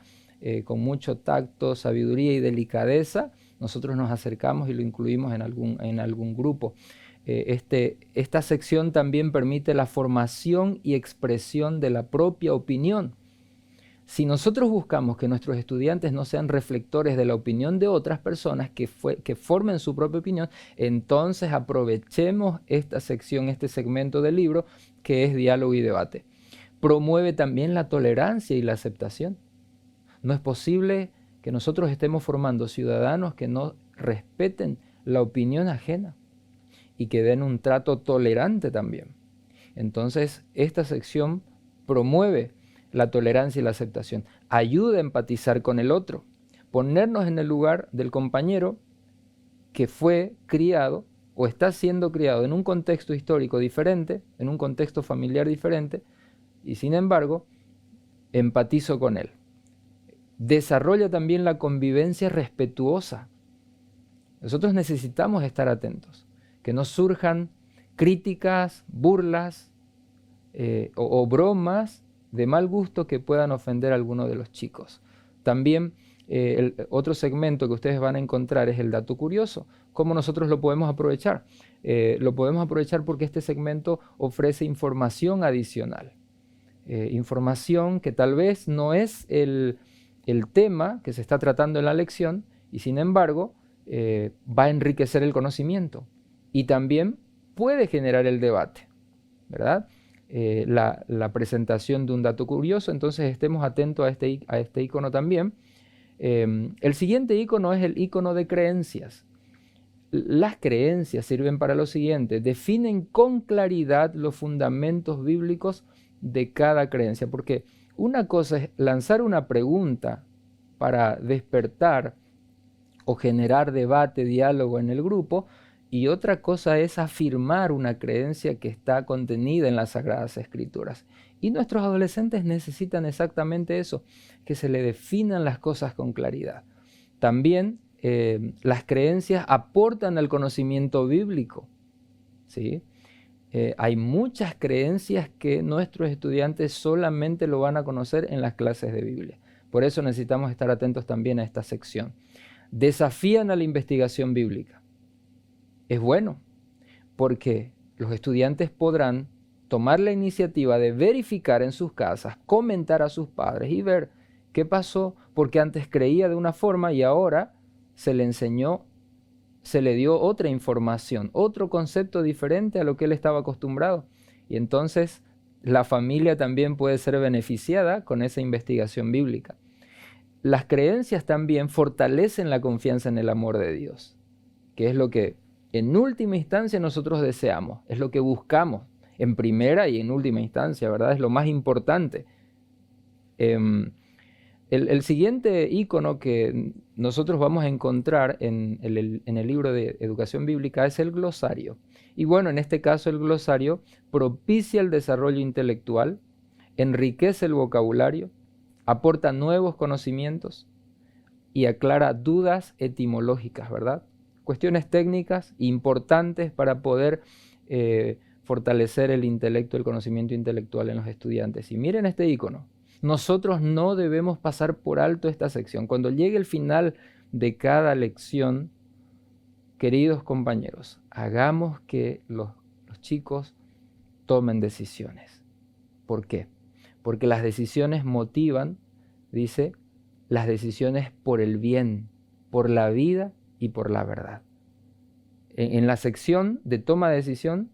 [SPEAKER 2] Con mucho tacto, sabiduría y delicadeza, nosotros nos acercamos y lo incluimos en algún grupo. Esta sección también permite la formación y expresión de la propia opinión. Si nosotros buscamos que nuestros estudiantes no sean reflectores de la opinión de otras personas que formen su propia opinión, entonces aprovechemos esta sección, este segmento del libro que es diálogo y debate. Promueve también la tolerancia y la aceptación. No es posible que nosotros estemos formando ciudadanos que no respeten la opinión ajena y que den un trato tolerante también. Entonces, esta sección promueve la tolerancia y la aceptación, ayuda a empatizar con el otro, ponernos en el lugar del compañero que fue criado o está siendo criado en un contexto histórico diferente, en un contexto familiar diferente, y sin embargo, empatizo con él. Desarrolla también la convivencia respetuosa. Nosotros necesitamos estar atentos, que no surjan críticas, burlas o bromas de mal gusto que puedan ofender a alguno de los chicos. También otro segmento que ustedes van a encontrar es el dato curioso. ¿Cómo nosotros lo podemos aprovechar? Lo podemos aprovechar porque este segmento ofrece información adicional. Información que tal vez no es el tema que se está tratando en la lección y sin embargo va a enriquecer el conocimiento y también puede generar el debate, ¿verdad? La presentación de un dato curioso, entonces estemos atentos a este icono también. El siguiente icono es el icono de creencias. Las creencias sirven para lo siguiente: definen con claridad los fundamentos bíblicos de cada creencia, porque una cosa es lanzar una pregunta para despertar o generar debate, diálogo en el grupo, y otra cosa es afirmar una creencia que está contenida en las Sagradas Escrituras. Y nuestros adolescentes necesitan exactamente eso, que se le definan las cosas con claridad. También las creencias aportan al conocimiento bíblico, ¿sí? Hay muchas creencias que nuestros estudiantes solamente lo van a conocer en las clases de Biblia. Por eso necesitamos estar atentos también a esta sección. Desafían a la investigación bíblica. Es bueno, porque los estudiantes podrán tomar la iniciativa de verificar en sus casas, comentar a sus padres y ver qué pasó, porque antes creía de una forma y ahora se le enseñó, se le dio otra información, otro concepto diferente a lo que él estaba acostumbrado. Y entonces la familia también puede ser beneficiada con esa investigación bíblica. Las creencias también fortalecen la confianza en el amor de Dios, que es lo que en última instancia nosotros deseamos, es lo que buscamos en primera y en última instancia, ¿verdad? Es lo más importante. El siguiente icono que nosotros vamos a encontrar en el libro de Educación Bíblica es el glosario. Y bueno, en este caso el glosario propicia el desarrollo intelectual, enriquece el vocabulario, aporta nuevos conocimientos y aclara dudas etimológicas, ¿verdad? Cuestiones técnicas importantes para poder fortalecer el intelecto, el conocimiento intelectual en los estudiantes. Y miren este icono. Nosotros no debemos pasar por alto esta sección. Cuando llegue el final de cada lección, queridos compañeros, hagamos que los chicos tomen decisiones. ¿Por qué? Porque las decisiones motivan, dice, las decisiones por el bien, por la vida y por la verdad. En la sección de toma de decisión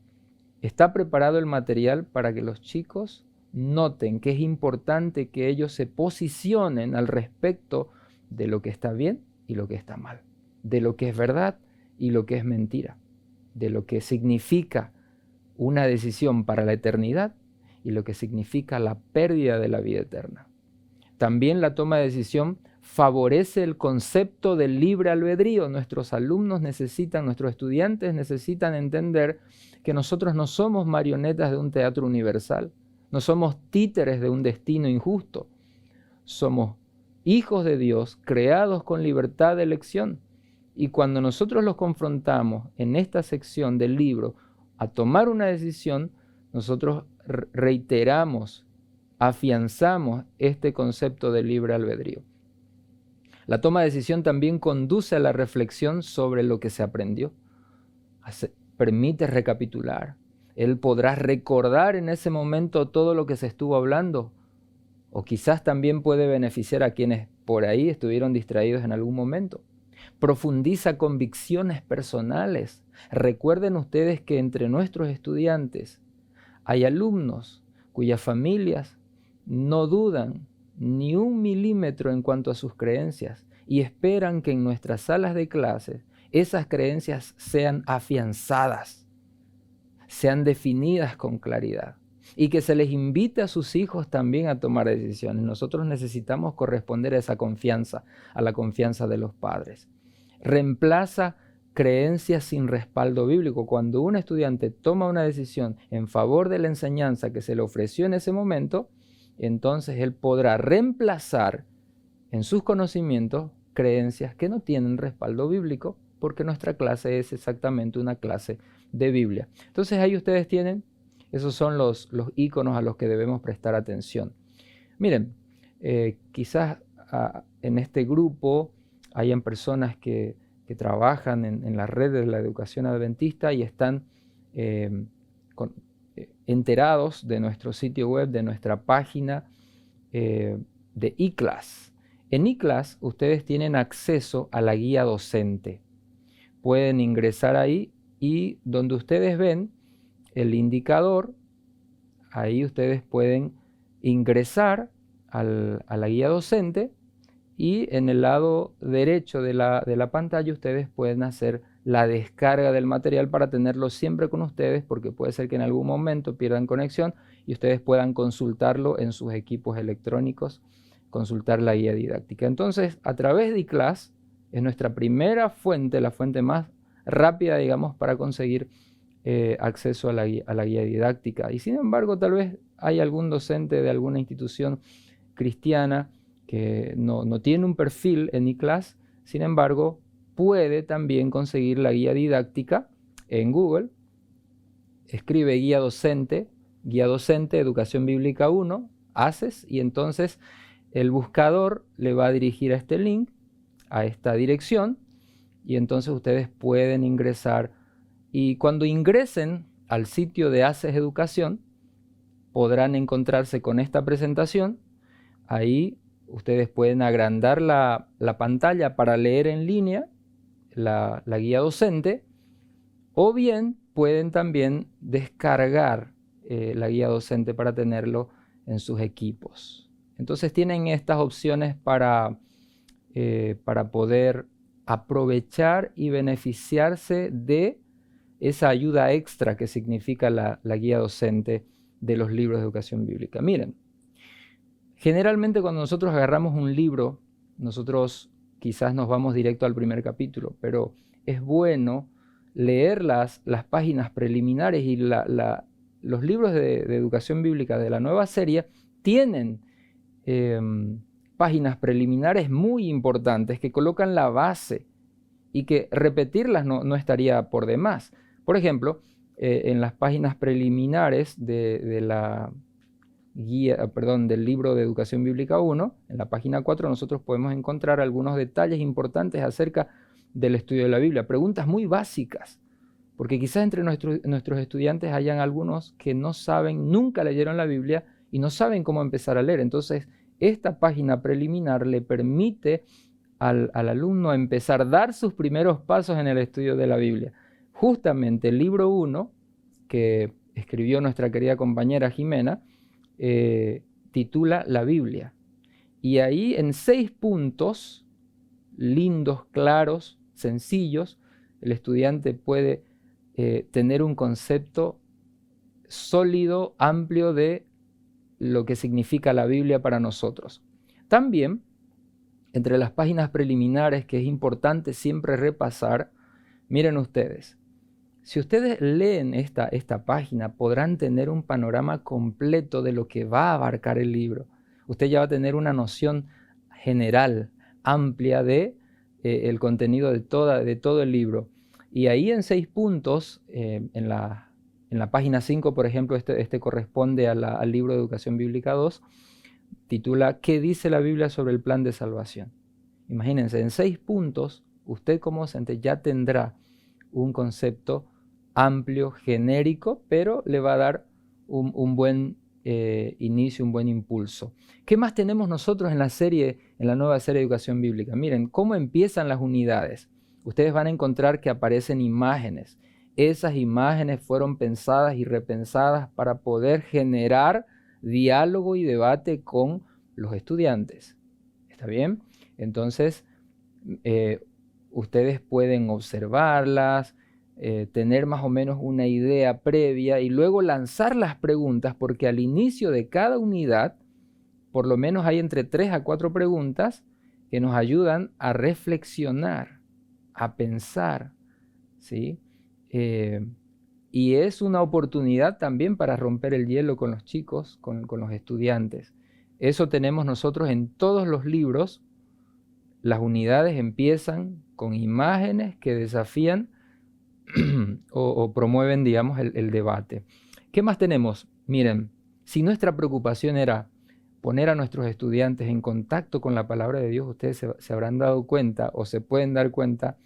[SPEAKER 2] está preparado el material para que los chicos noten que es importante que ellos se posicionen al respecto de lo que está bien y lo que está mal, de lo que es verdad y lo que es mentira, de lo que significa una decisión para la eternidad y lo que significa la pérdida de la vida eterna. También la toma de decisión favorece el concepto del libre albedrío. Nuestros alumnos necesitan, nuestros estudiantes necesitan entender que nosotros no somos marionetas de un teatro universal, no somos títeres de un destino injusto. Somos hijos de Dios, creados con libertad de elección. Y cuando nosotros los confrontamos en esta sección del libro a tomar una decisión, nosotros reiteramos, afianzamos este concepto de libre albedrío. La toma de decisión también conduce a la reflexión sobre lo que se aprendió. Permite recapitular. Él podrá recordar en ese momento todo lo que se estuvo hablando, o quizás también puede beneficiar a quienes por ahí estuvieron distraídos en algún momento. Profundiza convicciones personales. Recuerden ustedes que entre nuestros estudiantes hay alumnos cuyas familias no dudan ni un milímetro en cuanto a sus creencias y esperan que en nuestras salas de clases esas creencias sean afianzadas, sean definidas con claridad y que se les invite a sus hijos también a tomar decisiones. Nosotros necesitamos corresponder a esa confianza, a la confianza de los padres. Reemplaza creencias sin respaldo bíblico. Cuando un estudiante toma una decisión en favor de la enseñanza que se le ofreció en ese momento, entonces él podrá reemplazar en sus conocimientos creencias que no tienen respaldo bíblico, porque nuestra clase es exactamente una clase de Biblia. Entonces ahí ustedes tienen, esos son los íconos a los que debemos prestar atención. Miren, quizás en este grupo hayan personas que trabajan en las redes de la educación adventista y están enterados de nuestro sitio web, de nuestra página de eClass. En eClass ustedes tienen acceso a la guía docente. Pueden ingresar ahí y donde ustedes ven el indicador, ahí ustedes pueden ingresar a la guía docente y en el lado derecho de la pantalla ustedes pueden hacer la descarga del material para tenerlo siempre con ustedes, porque puede ser que en algún momento pierdan conexión y ustedes puedan consultarlo en sus equipos electrónicos, consultar la guía didáctica. Entonces, a través de iClass es nuestra primera fuente, la fuente más rápida, digamos, para conseguir acceso a la guía didáctica. Y sin embargo, tal vez hay algún docente de alguna institución cristiana que no tiene un perfil en iClass, sin embargo, puede también conseguir la guía didáctica en Google. Escribe guía docente, Educación Bíblica 1, haces, y entonces el buscador le va a dirigir a este link, a esta dirección, y entonces ustedes pueden ingresar. Y cuando ingresen al sitio de Haces Educación, podrán encontrarse con esta presentación. Ahí ustedes pueden agrandar la pantalla para leer en línea la guía docente, o bien pueden también descargar la guía docente para tenerlo en sus equipos. Entonces tienen estas opciones para poder aprovechar y beneficiarse de esa ayuda extra que significa la guía docente de los libros de educación bíblica. Miren, generalmente cuando nosotros agarramos un libro, nosotros quizás nos vamos directo al primer capítulo, pero es bueno leer las páginas preliminares, y los libros de educación bíblica de la nueva serie tienen páginas preliminares muy importantes que colocan la base y que repetirlas no estaría por demás. Por ejemplo, en las páginas preliminares de la guía, del libro de Educación Bíblica 1, en la página 4 nosotros podemos encontrar algunos detalles importantes acerca del estudio de la Biblia, preguntas muy básicas, porque quizás entre nuestros estudiantes hayan algunos que no saben, nunca leyeron la Biblia y no saben cómo empezar a leer. Entonces, esta página preliminar le permite al alumno empezar a dar sus primeros pasos en el estudio de la Biblia. Justamente el libro 1, que escribió nuestra querida compañera Jimena, titula La Biblia. Y ahí en 6 puntos, lindos, claros, sencillos, el estudiante puede tener un concepto sólido, amplio de lo que significa la Biblia para nosotros. También, entre las páginas preliminares que es importante siempre repasar, miren ustedes, si ustedes leen esta página, podrán tener un panorama completo de lo que va a abarcar el libro. Usted ya va a tener una noción general, amplia de el contenido de todo el libro. Y ahí en 6 puntos, en la página 5, por ejemplo, este corresponde al libro de Educación Bíblica 2, titula ¿Qué dice la Biblia sobre el plan de salvación? Imagínense, en 6 puntos, usted como docente ya tendrá un concepto amplio, genérico, pero le va a dar un buen inicio, un buen impulso. ¿Qué más tenemos nosotros en la nueva serie de Educación Bíblica? Miren, ¿cómo empiezan las unidades? Ustedes van a encontrar que aparecen imágenes. Esas imágenes fueron pensadas y repensadas para poder generar diálogo y debate con los estudiantes. ¿Está bien? Entonces, ustedes pueden observarlas, tener más o menos una idea previa y luego lanzar las preguntas, porque al inicio de cada unidad, por lo menos hay entre 3 a 4 preguntas que nos ayudan a reflexionar, a pensar, ¿sí? Y es una oportunidad también para romper el hielo con los chicos, con los estudiantes. Eso tenemos nosotros en todos los libros. Las unidades empiezan con imágenes que desafían o promueven, digamos, el debate. ¿Qué más tenemos? Miren, si nuestra preocupación era poner a nuestros estudiantes en contacto con la palabra de Dios, ustedes se habrán dado cuenta o se pueden dar cuenta,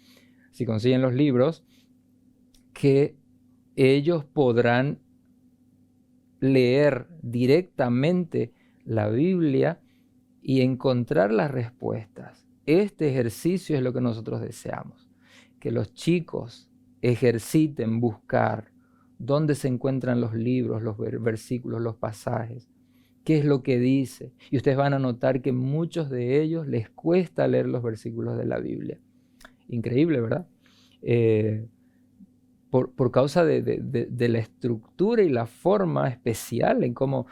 [SPEAKER 2] si consiguen los libros, que ellos podrán leer directamente la Biblia y encontrar las respuestas. Este ejercicio es lo que nosotros deseamos, que los chicos ejerciten buscar dónde se encuentran los libros, los versículos, los pasajes, qué es lo que dice. Y ustedes van a notar que muchos de ellos les cuesta leer los versículos de la Biblia. Increíble, ¿verdad? Por causa de la estructura y la forma especial en cómo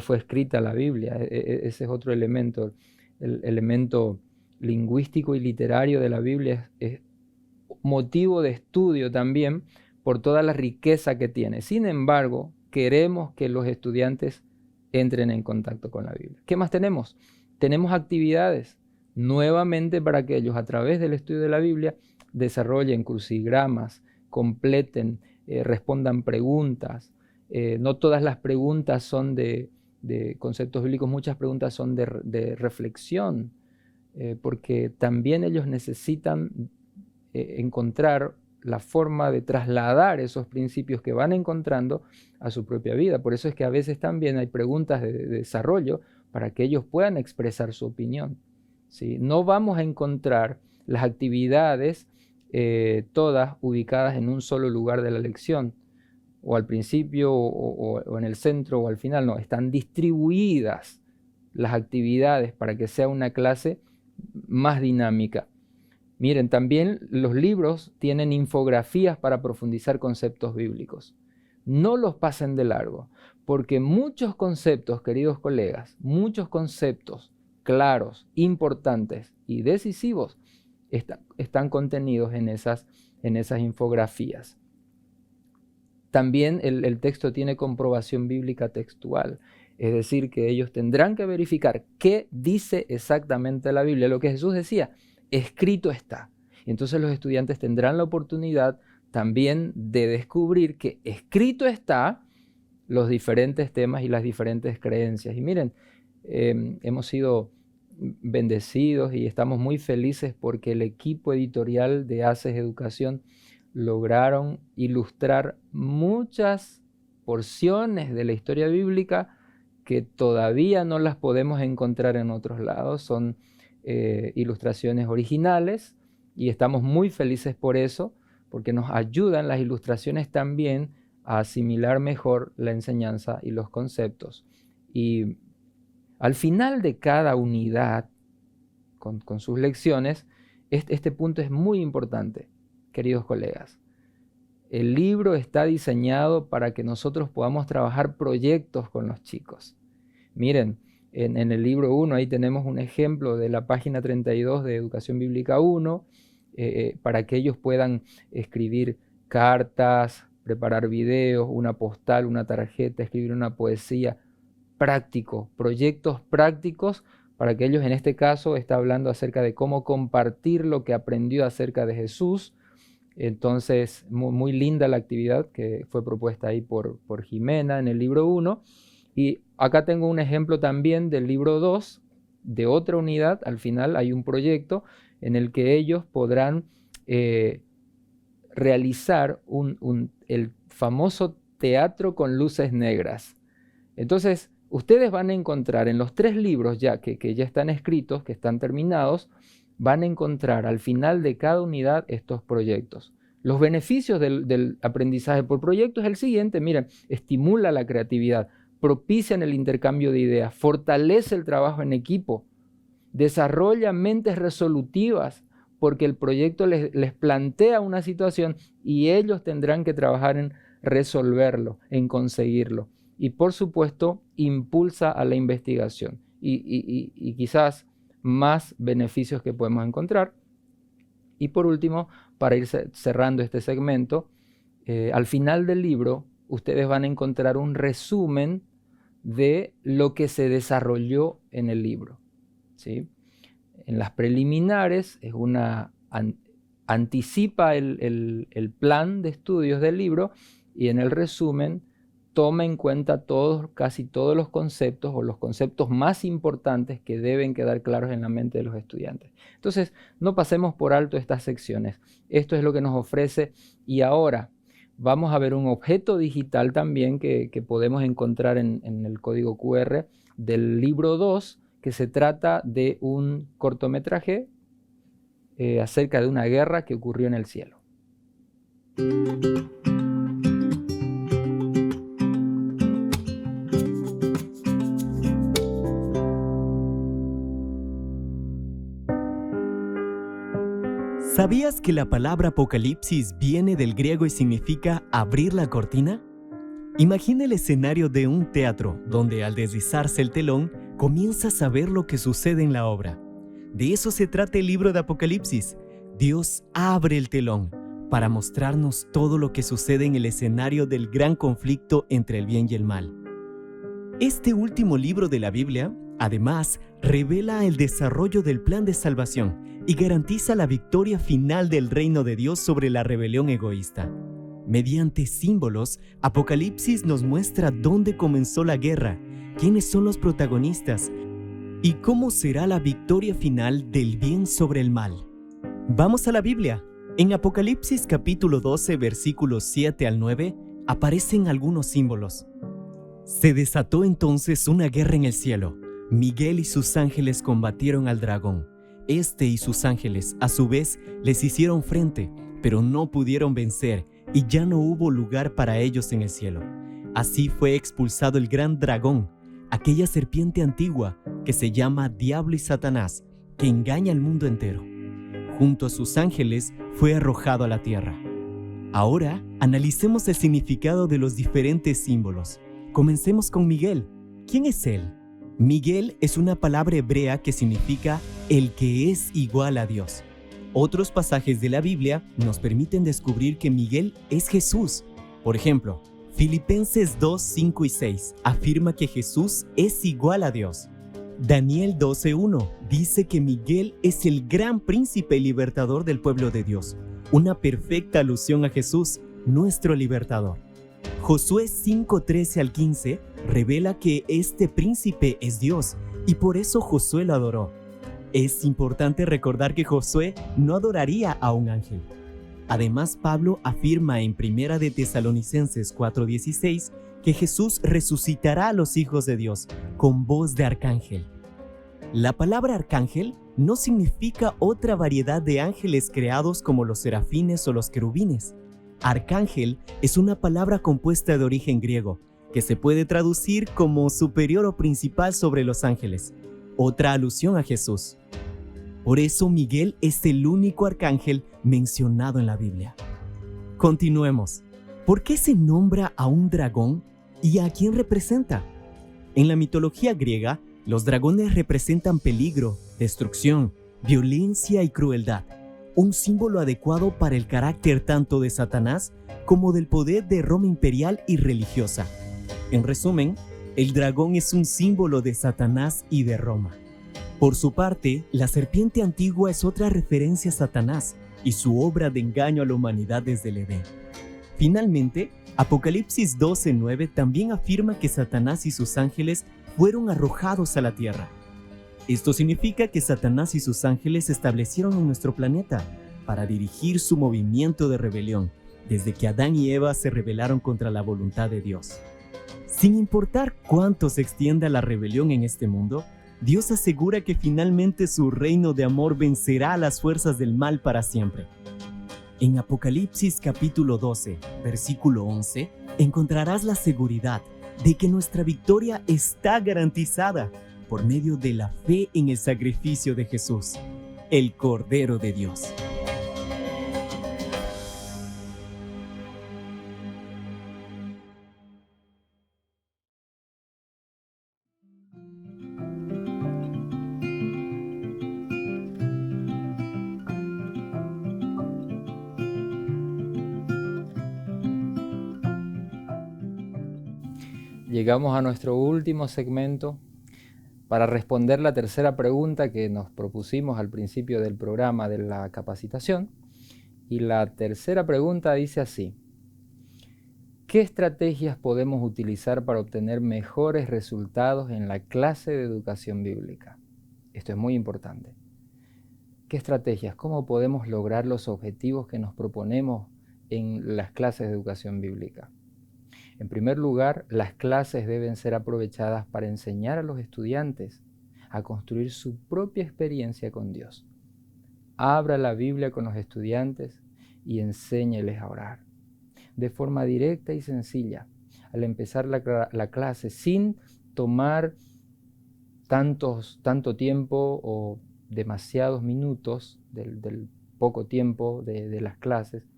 [SPEAKER 2] fue escrita la Biblia. Ese es otro elemento. El elemento lingüístico y literario de la Biblia es motivo de estudio también por toda la riqueza que tiene. Sin embargo, queremos que los estudiantes entren en contacto con la Biblia. ¿Qué más tenemos? Tenemos actividades nuevamente para que ellos, a través del estudio de la Biblia, desarrollen crucigramas, completen, respondan preguntas. No todas las preguntas son de conceptos bíblicos, muchas preguntas son de reflexión, porque también ellos necesitan encontrar la forma de trasladar esos principios que van encontrando a su propia vida. Por eso es que a veces también hay preguntas de desarrollo para que ellos puedan expresar su opinión, ¿sí? No vamos a encontrar las actividades todas ubicadas en un solo lugar de la lección, o al principio, o en el centro, o al final. No, están distribuidas las actividades para que sea una clase más dinámica. Miren, también los libros tienen infografías para profundizar conceptos bíblicos. No los pasen de largo, porque muchos conceptos, queridos colegas, muchos conceptos claros, importantes y decisivos están contenidos en esas infografías. También el texto tiene comprobación bíblica textual, es decir, que ellos tendrán que verificar qué dice exactamente la Biblia. Lo que Jesús decía, escrito está. Entonces los estudiantes tendrán la oportunidad también de descubrir que escrito está los diferentes temas y las diferentes creencias. Y miren, hemos sido bendecidos y estamos muy felices porque el equipo editorial de ACES Educación lograron ilustrar muchas porciones de la historia bíblica que todavía no las podemos encontrar en otros lados. Son ilustraciones originales y estamos muy felices por eso, porque nos ayudan las ilustraciones también a asimilar mejor la enseñanza y los conceptos. Y al final de cada unidad, con sus lecciones, este punto es muy importante, queridos colegas. El libro está diseñado para que nosotros podamos trabajar proyectos con los chicos. Miren, en el libro 1 ahí tenemos un ejemplo de la página 32 de Educación Bíblica 1, para que ellos puedan escribir cartas, preparar videos, una postal, una tarjeta, escribir una poesía. Práctico, proyectos prácticos para que ellos, en este caso, está hablando acerca de cómo compartir lo que aprendió acerca de Jesús. Entonces, muy linda la actividad que fue propuesta ahí por Jimena en el libro 1. Y acá tengo un ejemplo también del libro 2, de otra unidad. Al final hay un proyecto en el que ellos podrán realizar el famoso teatro con luces negras. Entonces, ustedes van a encontrar en los 3 libros ya que ya están escritos, que están terminados, van a encontrar al final de cada unidad estos proyectos. Los beneficios del aprendizaje por proyecto es el siguiente. Miren, estimula la creatividad, propicia el intercambio de ideas, fortalece el trabajo en equipo, desarrolla mentes resolutivas, porque el proyecto les plantea una situación y ellos tendrán que trabajar en resolverlo, en conseguirlo. Y por supuesto, impulsa a la investigación y quizás más beneficios que podemos encontrar. Y por último, para ir cerrando este segmento, al final del libro, ustedes van a encontrar un resumen de lo que se desarrolló en el libro, ¿sí? En las preliminares anticipa el plan de estudios del libro, y en el resumen toma en cuenta casi todos los conceptos o los conceptos más importantes que deben quedar claros en la mente de los estudiantes. Entonces, no pasemos por alto estas secciones. Esto es lo que nos ofrece, y ahora vamos a ver un objeto digital también que podemos encontrar en el código QR del libro 2, que se trata de un cortometraje acerca de una guerra que ocurrió en el cielo.
[SPEAKER 5] ¿Sabías que la palabra Apocalipsis viene del griego y significa abrir la cortina? Imagina el escenario de un teatro donde al deslizarse el telón comienzas a ver lo que sucede en la obra. De eso se trata el libro de Apocalipsis. Dios abre el telón para mostrarnos todo lo que sucede en el escenario del gran conflicto entre el bien y el mal. Este último libro de la Biblia, además, revela el desarrollo del plan de salvación y garantiza la victoria final del reino de Dios sobre la rebelión egoísta. Mediante símbolos, Apocalipsis nos muestra dónde comenzó la guerra, quiénes son los protagonistas y cómo será la victoria final del bien sobre el mal. Vamos a la Biblia. En Apocalipsis capítulo 12, versículos 7 al 9, aparecen algunos símbolos. Se desató entonces una guerra en el cielo. Miguel y sus ángeles combatieron al dragón. Este y sus ángeles, a su vez, les hicieron frente, pero no pudieron vencer, y ya no hubo lugar para ellos en el cielo. Así fue expulsado el gran dragón, aquella serpiente antigua que se llama Diablo y Satanás, que engaña al mundo entero. Junto a sus ángeles fue arrojado a la tierra. Ahora, analicemos el significado de los diferentes símbolos. Comencemos con Miguel. ¿Quién es él? Miguel es una palabra hebrea que significa el que es igual a Dios. Otros pasajes de la Biblia nos permiten descubrir que Miguel es Jesús. Por ejemplo, Filipenses 2, 5 y 6 afirma que Jesús es igual a Dios. Daniel 12:1 dice que Miguel es el gran príncipe y libertador del pueblo de Dios, una perfecta alusión a Jesús, nuestro libertador. Josué 5:13 al 15 revela que este príncipe es Dios y por eso Josué lo adoró. Es importante recordar que Josué no adoraría a un ángel. Además, Pablo afirma en 1 de Tesalonicenses 4:16 que Jesús resucitará a los hijos de Dios con voz de arcángel. La palabra arcángel no significa otra variedad de ángeles creados como los serafines o los querubines. Arcángel es una palabra compuesta de origen griego, que se puede traducir como superior o principal sobre los ángeles, otra alusión a Jesús. Por eso Miguel es el único arcángel mencionado en la Biblia. Continuemos. ¿Por qué se nombra a un dragón y a quién representa? En la mitología griega, los dragones representan peligro, destrucción, violencia y crueldad, un símbolo adecuado para el carácter tanto de Satanás como del poder de Roma imperial y religiosa. En resumen, el dragón es un símbolo de Satanás y de Roma. Por su parte, la serpiente antigua es otra referencia a Satanás y su obra de engaño a la humanidad desde el Edén. Finalmente, Apocalipsis 12:9 también afirma que Satanás y sus ángeles fueron arrojados a la tierra. Esto significa que Satanás y sus ángeles se establecieron en nuestro planeta para dirigir su movimiento de rebelión, desde que Adán y Eva se rebelaron contra la voluntad de Dios. Sin importar cuánto se extienda la rebelión en este mundo, Dios asegura que finalmente su reino de amor vencerá a las fuerzas del mal para siempre. En Apocalipsis capítulo 12, versículo 11, encontrarás la seguridad de que nuestra victoria está garantizada por medio de la fe en el sacrificio de Jesús, el Cordero de Dios.
[SPEAKER 2] Llegamos a nuestro último segmento para responder la tercera pregunta que nos propusimos al principio del programa de la capacitación. Y la tercera pregunta dice así: ¿qué estrategias podemos utilizar para obtener mejores resultados en la clase de educación bíblica? Esto es muy importante. ¿Qué estrategias? ¿Cómo podemos lograr los objetivos que nos proponemos en las clases de educación bíblica? En primer lugar, las clases deben ser aprovechadas para enseñar a los estudiantes a construir su propia experiencia con Dios. Abra la Biblia con los estudiantes y enséñeles a orar de forma directa y sencilla al empezar la clase, sin tomar tanto tiempo o demasiados minutos del poco tiempo de las clases,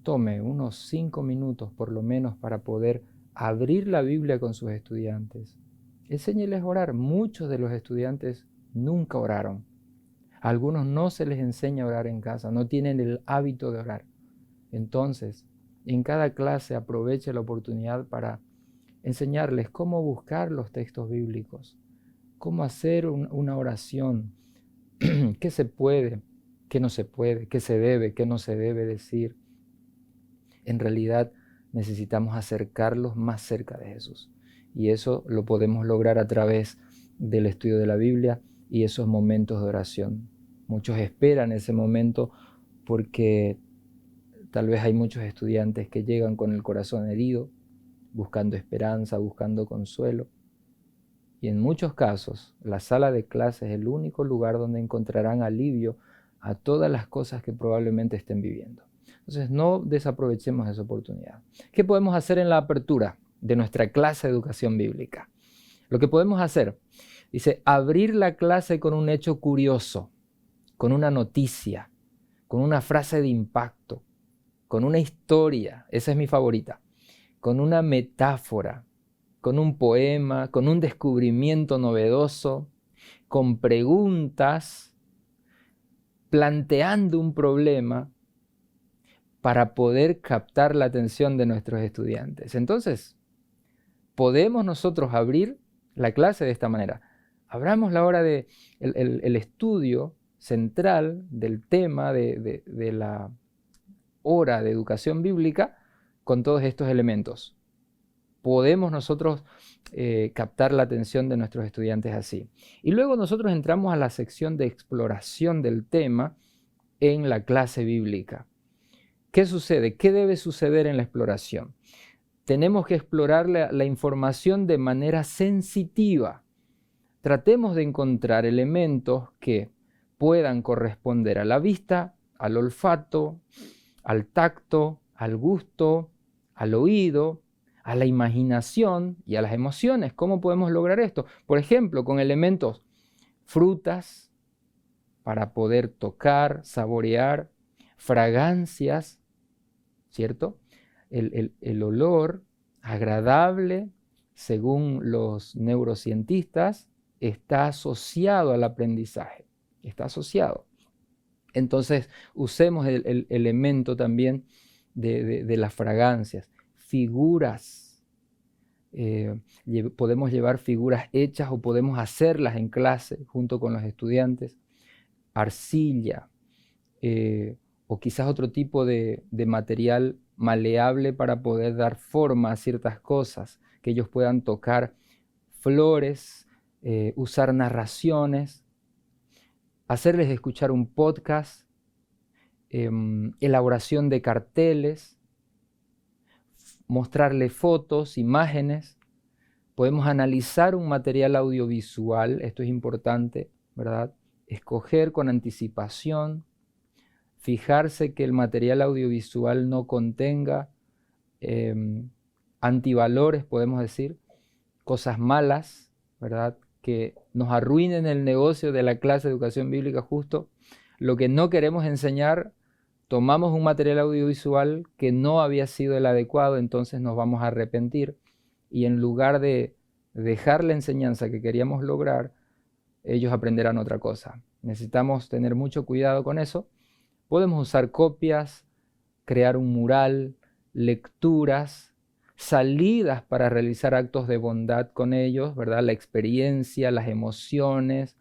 [SPEAKER 2] tome unos 5 minutos por lo menos para poder abrir la Biblia con sus estudiantes. Enséñeles a orar. Muchos de los estudiantes nunca oraron. A algunos no se les enseña a orar en casa, no tienen el hábito de orar. Entonces, en cada clase aproveche la oportunidad para enseñarles cómo buscar los textos bíblicos, cómo hacer una oración, qué se puede, qué no se puede, qué se debe, qué no se debe decir. En realidad necesitamos acercarlos más cerca de Jesús. Y eso lo podemos lograr a través del estudio de la Biblia y esos momentos de oración. Muchos esperan ese momento porque tal vez hay muchos estudiantes que llegan con el corazón herido, buscando esperanza, buscando consuelo. Y en muchos casos, la sala de clase es el único lugar donde encontrarán alivio a todas las cosas que probablemente estén viviendo. Entonces, no desaprovechemos esa oportunidad. ¿Qué podemos hacer en la apertura de nuestra clase de educación bíblica? Lo que podemos hacer, dice, abrir la clase con un hecho curioso, con una noticia, con una frase de impacto, con una historia, esa es mi favorita, con una metáfora, con un poema, con un descubrimiento novedoso, con preguntas, planteando un problema para poder captar la atención de nuestros estudiantes. Entonces, podemos nosotros abrir la clase de esta manera. Abramos la hora de el estudio central del tema de la hora de educación bíblica con todos estos elementos. Podemos nosotros captar la atención de nuestros estudiantes así. Y luego nosotros entramos a la sección de exploración del tema en la clase bíblica. ¿Qué sucede? ¿Qué debe suceder en la exploración? Tenemos que explorar la información de manera sensitiva. Tratemos de encontrar elementos que puedan corresponder a la vista, al olfato, al tacto, al gusto, al oído, a la imaginación y a las emociones. ¿Cómo podemos lograr esto? Por ejemplo, con elementos frutas para poder tocar, saborear, fragancias, ¿cierto? El olor agradable, según los neurocientistas, está asociado al aprendizaje, está asociado. Entonces, usemos el elemento también de las fragancias, figuras. Podemos llevar figuras hechas o podemos hacerlas en clase junto con los estudiantes, arcilla, o quizás otro tipo de material maleable para poder dar forma a ciertas cosas, que ellos puedan tocar flores, usar narraciones, hacerles escuchar un podcast, elaboración de carteles, mostrarles fotos, imágenes. Podemos analizar un material audiovisual, esto es importante, ¿verdad? Escoger con anticipación, fijarse que el material audiovisual no contenga antivalores, podemos decir, cosas malas, ¿verdad? Que nos arruinen el negocio de la clase de educación bíblica. Justo lo que no queremos enseñar, tomamos un material audiovisual que no había sido el adecuado, entonces nos vamos a arrepentir y en lugar de dejar la enseñanza que queríamos lograr, ellos aprenderán otra cosa. Necesitamos tener mucho cuidado con eso. Podemos usar copias, crear un mural, lecturas, salidas para realizar actos de bondad con ellos, ¿verdad? La experiencia, las emociones,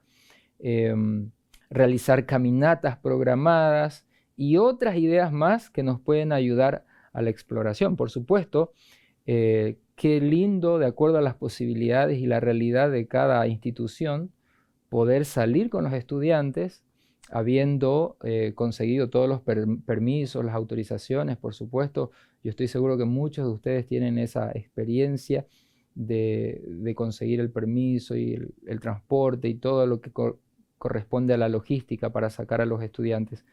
[SPEAKER 2] realizar caminatas programadas y otras ideas más que nos pueden ayudar a la exploración. Por supuesto, qué lindo, de acuerdo a las posibilidades y la realidad de cada institución, poder salir con los estudiantes habiendo conseguido todos los permisos, las autorizaciones. Por supuesto, yo estoy seguro que muchos de ustedes tienen esa experiencia de conseguir el permiso y el transporte y todo lo que corresponde a la logística para sacar a los estudiantes.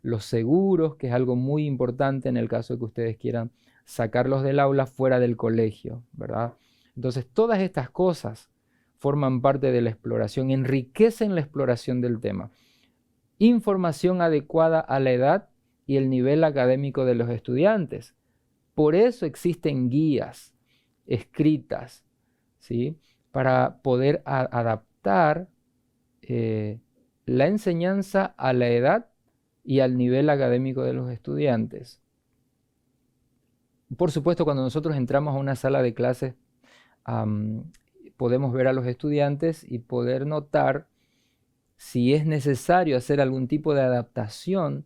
[SPEAKER 2] Los seguros, que es algo muy importante en el caso de que ustedes quieran sacarlos del aula fuera del colegio, ¿verdad? Entonces, todas estas cosas forman parte de la exploración, enriquecen la exploración del tema. información adecuada a la edad y el nivel académico de los estudiantes. Por eso existen guías escritas, ¿sí?, para poder adaptar la enseñanza a la edad y al nivel académico de los estudiantes. Por supuesto, cuando nosotros entramos a una sala de clases, podemos ver a los estudiantes y poder notar si es necesario hacer algún tipo de adaptación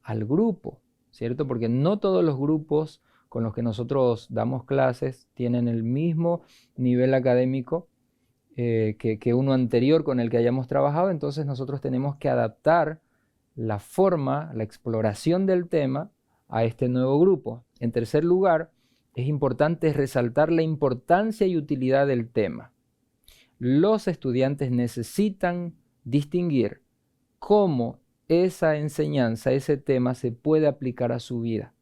[SPEAKER 2] al grupo, ¿cierto? Porque no todos los grupos con los que nosotros damos clases tienen el mismo nivel académico que uno anterior con el que hayamos trabajado. Entonces nosotros tenemos que adaptar la forma, la exploración del tema a este nuevo grupo. En tercer lugar, es importante resaltar la importancia y utilidad del tema. Los estudiantes necesitan distinguir cómo esa enseñanza, ese tema se puede aplicar a su vida.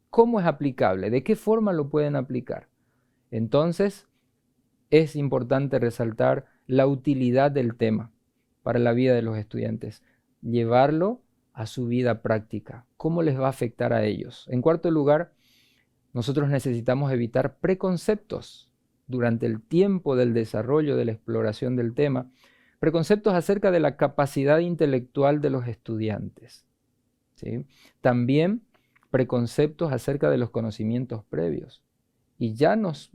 [SPEAKER 2] ¿Cómo es aplicable? ¿De qué forma lo pueden aplicar? Entonces, es importante resaltar la utilidad del tema para la vida de los estudiantes. Llevarlo a su vida práctica. ¿Cómo les va a afectar a ellos? En cuarto lugar, nosotros necesitamos evitar preconceptos durante el tiempo del desarrollo, de la exploración del tema. Preconceptos acerca de la capacidad intelectual de los estudiantes, ¿sí? También preconceptos acerca de los conocimientos previos. Y ya nos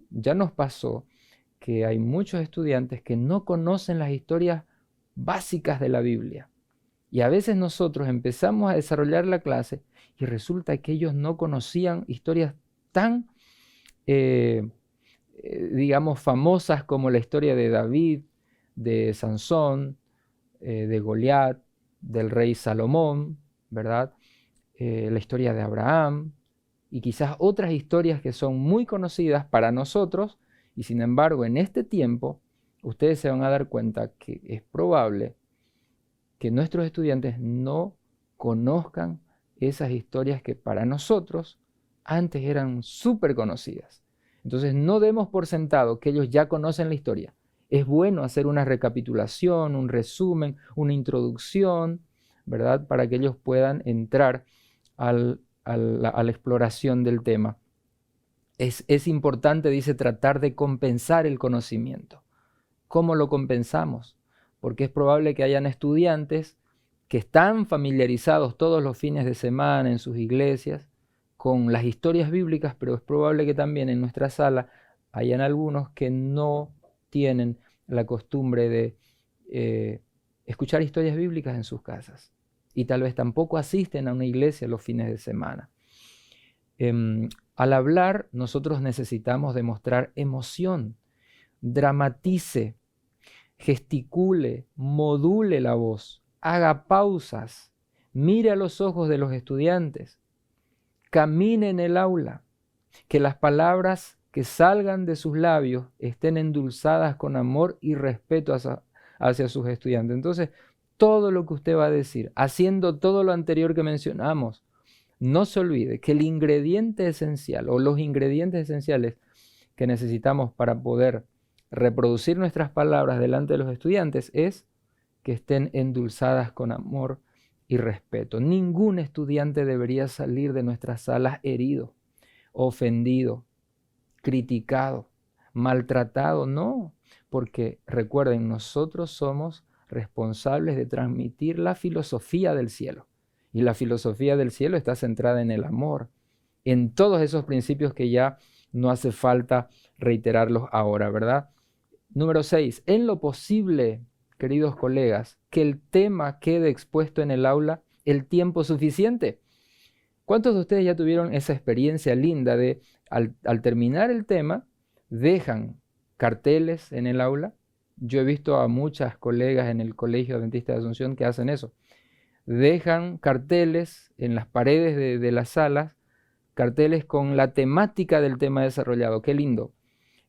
[SPEAKER 2] pasó que hay muchos estudiantes que no conocen las historias básicas de la Biblia. Y a veces nosotros empezamos a desarrollar la clase y resulta que ellos no conocían historias tan, digamos, famosas como la historia de David, de Sansón, de Goliat, del rey Salomón, ¿verdad? La historia de Abraham y quizás otras historias que son muy conocidas para nosotros, y sin embargo en este tiempo ustedes se van a dar cuenta que es probable que nuestros estudiantes no conozcan esas historias que para nosotros antes eran súper conocidas. Entonces no demos por sentado que ellos ya conocen la historia. Es bueno hacer una recapitulación, un resumen, una introducción, ¿verdad?, para que ellos puedan entrar a la exploración del tema. Es importante, dice, tratar de compensar el conocimiento. ¿Cómo lo compensamos? Porque es probable que hayan estudiantes que están familiarizados todos los fines de semana en sus iglesias con las historias bíblicas, pero es probable que también en nuestra sala hayan algunos que no tienen la costumbre de escuchar historias bíblicas en sus casas y tal vez tampoco asisten a una iglesia los fines de semana. Al hablar, nosotros necesitamos demostrar emoción, dramatice, gesticule, module la voz, haga pausas, mire a los ojos de los estudiantes, camine en el aula, que las palabras que salgan de sus labios estén endulzadas con amor y respeto hacia sus estudiantes. Entonces, todo lo que usted va a decir, haciendo todo lo anterior que mencionamos, no se olvide que el ingrediente esencial o los ingredientes esenciales que necesitamos para poder reproducir nuestras palabras delante de los estudiantes es que estén endulzadas con amor y respeto. Ningún estudiante debería salir de nuestras salas herido, ofendido, criticado, maltratado, no, porque recuerden, nosotros somos responsables de transmitir la filosofía del cielo. Y la filosofía del cielo está centrada en el amor, en todos esos principios que ya no hace falta reiterarlos ahora, ¿verdad? Número 6, en lo posible, queridos colegas, que el tema quede expuesto en el aula el tiempo suficiente. ¿Cuántos de ustedes ya tuvieron esa experiencia linda de, al terminar el tema, dejan carteles en el aula? Yo he visto a muchas colegas en el Colegio Adventista de Asunción que hacen eso. Dejan carteles en las paredes de las salas, carteles con la temática del tema desarrollado. ¡Qué lindo!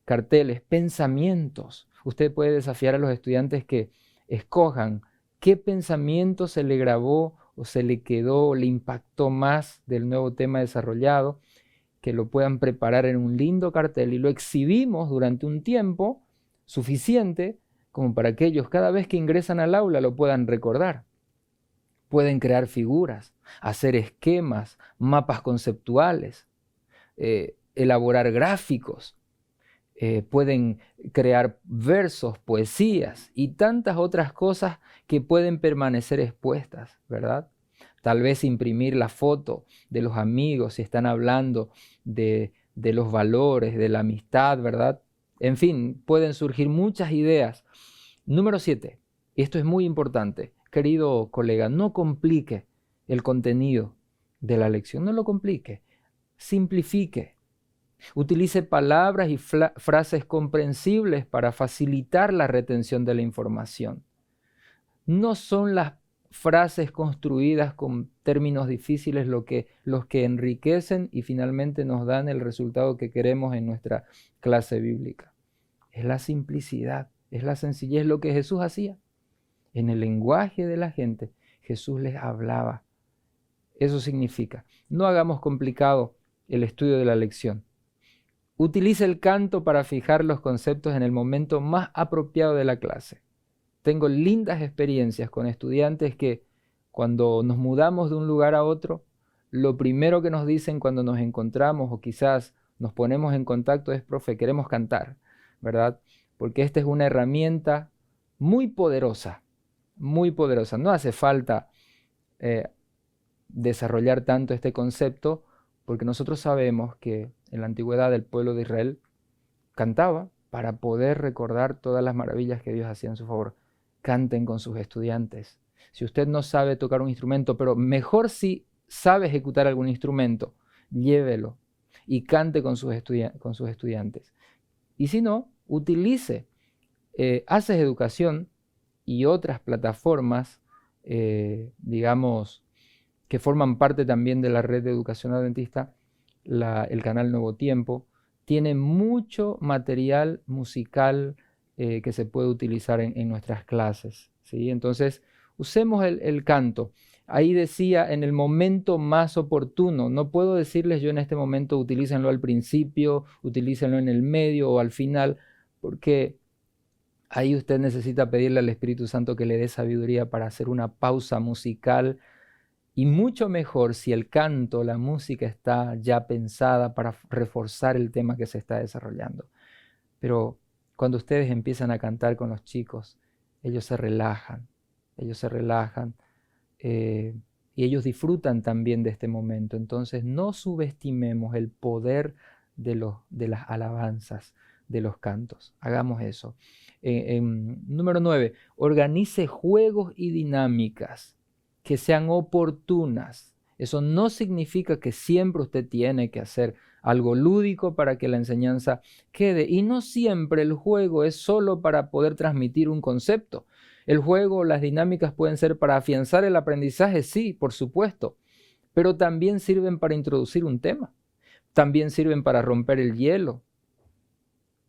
[SPEAKER 2] Carteles, pensamientos. Usted puede desafiar a los estudiantes que escojan qué pensamiento se le grabó o se le quedó o le impactó más del nuevo tema desarrollado, que lo puedan preparar en un lindo cartel y lo exhibimos durante un tiempo suficiente como para que ellos cada vez que ingresan al aula lo puedan recordar. pueden crear figuras, hacer esquemas, mapas conceptuales, elaborar gráficos, pueden crear versos, poesías y tantas otras cosas que pueden permanecer expuestas, ¿verdad? Tal vez imprimir la foto de los amigos si están hablando de los valores, de la amistad, ¿verdad? En fin, pueden surgir muchas ideas. Número 7, y esto es muy importante, querido colega, no complique el contenido de la lección, no lo complique, simplifique. Utilice palabras y frases comprensibles para facilitar la retención de la información. No son las frases construidas con términos difíciles los que enriquecen y finalmente nos dan el resultado que queremos en nuestra clase bíblica. Es la simplicidad, es la sencillez, lo que Jesús hacía. En el lenguaje de la gente, Jesús les hablaba. Eso significa, no hagamos complicado el estudio de la lección. Utilice el canto para fijar los conceptos en el momento más apropiado de la clase. Tengo lindas experiencias con estudiantes que cuando nos mudamos de un lugar a otro, lo primero que nos dicen cuando nos encontramos o quizás nos ponemos en contacto es: profe, queremos cantar, ¿verdad? Porque esta es una herramienta muy poderosa, muy poderosa. No hace falta desarrollar tanto este concepto porque nosotros sabemos que en la antigüedad el pueblo de Israel cantaba para poder recordar todas las maravillas que Dios hacía en su favor. Canten con sus estudiantes. Si usted no sabe tocar un instrumento, pero mejor si sabe ejecutar algún instrumento, llévelo y cante con sus estudiantes. Y si no, utilice Haces Educación y otras plataformas, digamos, que forman parte también de la red de educación adventista, el canal Nuevo Tiempo, tiene mucho material musical que se puede utilizar en nuestras clases, ¿sí? Entonces, usemos el canto. Ahí decía, en el momento más oportuno. No puedo decirles yo en este momento, utilícenlo al principio, utilícenlo en el medio o al final, porque ahí usted necesita pedirle al Espíritu Santo que le dé sabiduría para hacer una pausa musical. Y mucho mejor si el canto, la música está ya pensada para reforzar el tema que se está desarrollando. Pero cuando ustedes empiezan a cantar con los chicos, ellos se relajan y ellos disfrutan también de este momento. Entonces no subestimemos el poder de las alabanzas, de los cantos. Hagamos eso. Número 9, organice juegos y dinámicas que sean oportunas. Eso no significa que siempre usted tiene que hacer algo lúdico para que la enseñanza quede. Y no siempre el juego es solo para poder transmitir un concepto. El juego, las dinámicas pueden ser para afianzar el aprendizaje, sí, por supuesto, pero también sirven para introducir un tema. También sirven para romper el hielo,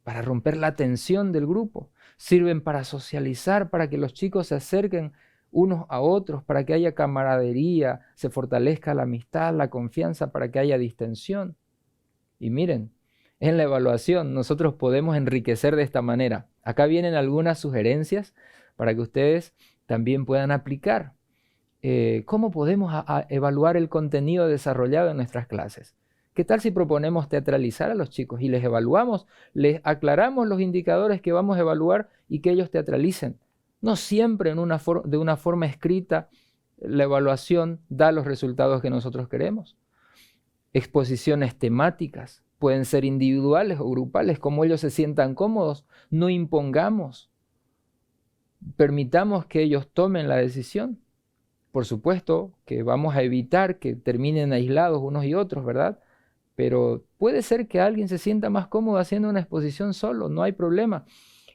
[SPEAKER 2] para romper la tensión del grupo. Sirven para socializar, para que los chicos se acerquen unos a otros, para que haya camaradería, se fortalezca la amistad, la confianza, para que haya distensión. Y miren, en la evaluación nosotros podemos enriquecer de esta manera. Acá vienen algunas sugerencias para que ustedes también puedan aplicar. ¿Cómo podemos evaluar el contenido desarrollado en nuestras clases? ¿Qué tal si proponemos teatralizar a los chicos y les evaluamos, les aclaramos los indicadores que vamos a evaluar y que ellos teatralicen? No siempre de una forma escrita la evaluación da los resultados que nosotros queremos. Exposiciones temáticas pueden ser individuales o grupales, como ellos se sientan cómodos. No impongamos. Permitamos que ellos tomen la decisión. Por supuesto que vamos a evitar que terminen aislados unos y otros, ¿verdad? Pero puede ser que alguien se sienta más cómodo haciendo una exposición solo, no hay problema.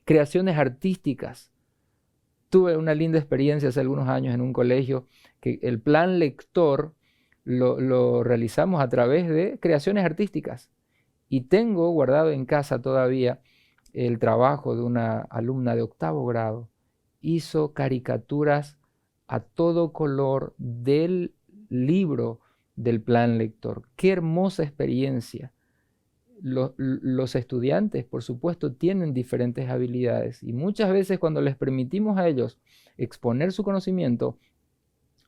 [SPEAKER 2] Creaciones artísticas. Tuve una linda experiencia hace algunos años en un colegio que el plan lector lo realizamos a través de creaciones artísticas. Y tengo guardado en casa todavía el trabajo de una alumna de 8º grado. Hizo caricaturas a todo color del libro del plan lector. ¡Qué hermosa experiencia! Los estudiantes, por supuesto, tienen diferentes habilidades y muchas veces cuando les permitimos a ellos exponer su conocimiento,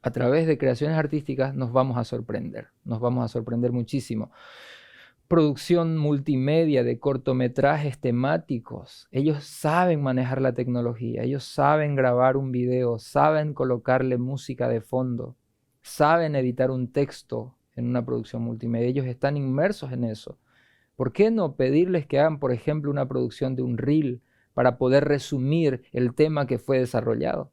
[SPEAKER 2] a través de creaciones artísticas nos vamos a sorprender muchísimo. Producción multimedia de cortometrajes temáticos. Ellos saben manejar la tecnología, ellos saben grabar un video, saben colocarle música de fondo, saben editar un texto en una producción multimedia. Ellos están inmersos en eso. ¿Por qué no pedirles que hagan, por ejemplo, una producción de un reel para poder resumir el tema que fue desarrollado?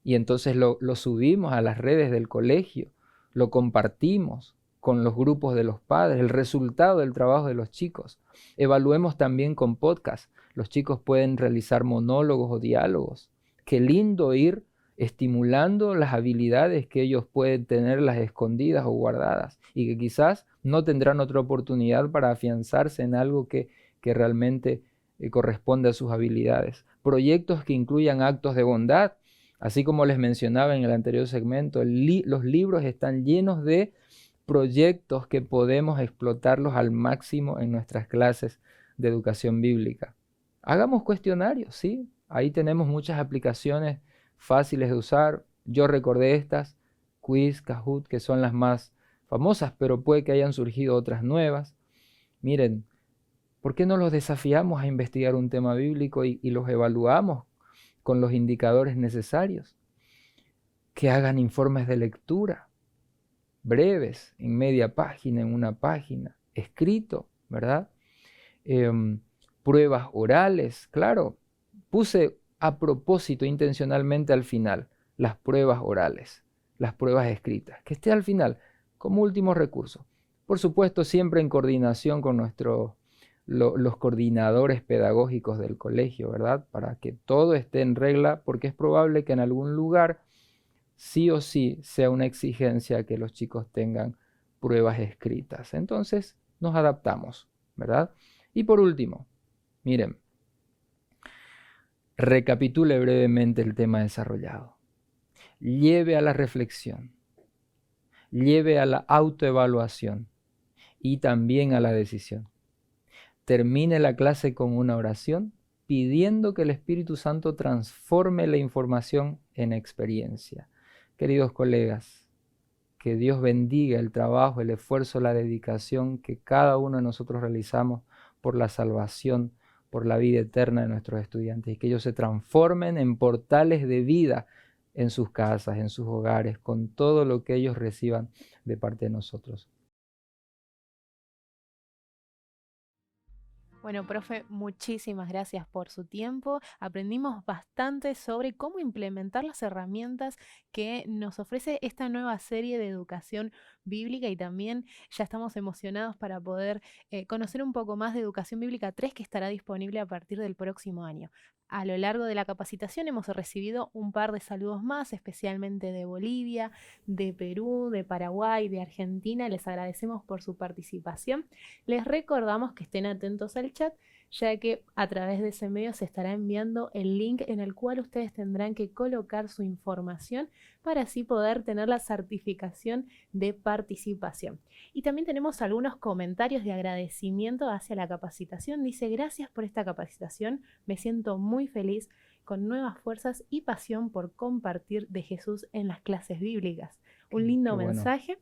[SPEAKER 2] Y entonces lo subimos a las redes del colegio, lo compartimos con los grupos de los padres, el resultado del trabajo de los chicos. Evaluemos también con podcast. Los chicos pueden realizar monólogos o diálogos. Qué lindo ir estimulando las habilidades que ellos pueden tenerlas escondidas o guardadas y que quizás no tendrán otra oportunidad para afianzarse en algo que realmente corresponde a sus habilidades. Proyectos que incluyan actos de bondad. Así como les mencionaba en el anterior segmento, los libros están llenos de proyectos que podemos explotarlos al máximo en nuestras clases de educación bíblica. Hagamos cuestionarios, ¿sí? Ahí tenemos muchas aplicaciones fáciles de usar. Yo recordé estas, Quiz, Kahoot, que son las más famosas, pero puede que hayan surgido otras nuevas. Miren, ¿por qué no los desafiamos a investigar un tema bíblico y los evaluamos con los indicadores necesarios? Que hagan informes de lectura, breves, en media página, en una página, escrito, ¿verdad? Pruebas orales, claro. Puse a propósito, intencionalmente al final, las pruebas orales, las pruebas escritas, que esté al final como último recurso. Por supuesto, siempre en coordinación con los coordinadores pedagógicos del colegio, ¿verdad? Para que todo esté en regla, porque es probable que en algún lugar sí o sí sea una exigencia que los chicos tengan pruebas escritas. Entonces nos adaptamos, ¿verdad? Y por último, miren, recapitule brevemente el tema desarrollado. Lleve a la reflexión, lleve a la autoevaluación y también a la decisión. Termine la clase con una oración pidiendo que el Espíritu Santo transforme la información en experiencia. Queridos colegas, que Dios bendiga el trabajo, el esfuerzo, la dedicación que cada uno de nosotros realizamos por la salvación, por la vida eterna de nuestros estudiantes, y que ellos se transformen en portales de vida en sus casas, en sus hogares, con todo lo que ellos reciban de parte de nosotros.
[SPEAKER 1] Bueno, profe, muchísimas gracias por su tiempo. Aprendimos bastante sobre cómo implementar las herramientas que nos ofrece esta nueva serie de educación bíblica y también ya estamos emocionados para poder conocer un poco más de Educación Bíblica 3 que estará disponible a partir del próximo año. A lo largo de la capacitación hemos recibido un par de saludos más, especialmente de Bolivia, de Perú, de Paraguay, de Argentina. Les agradecemos por su participación. Les recordamos que estén atentos al chat, ya que a través de ese medio se estará enviando el link en el cual ustedes tendrán que colocar su información para así poder tener la certificación de participación. Y también tenemos algunos comentarios de agradecimiento hacia la capacitación. Dice: gracias por esta capacitación, me siento muy feliz, con nuevas fuerzas y pasión por compartir de Jesús en las clases bíblicas. Un lindo mensaje.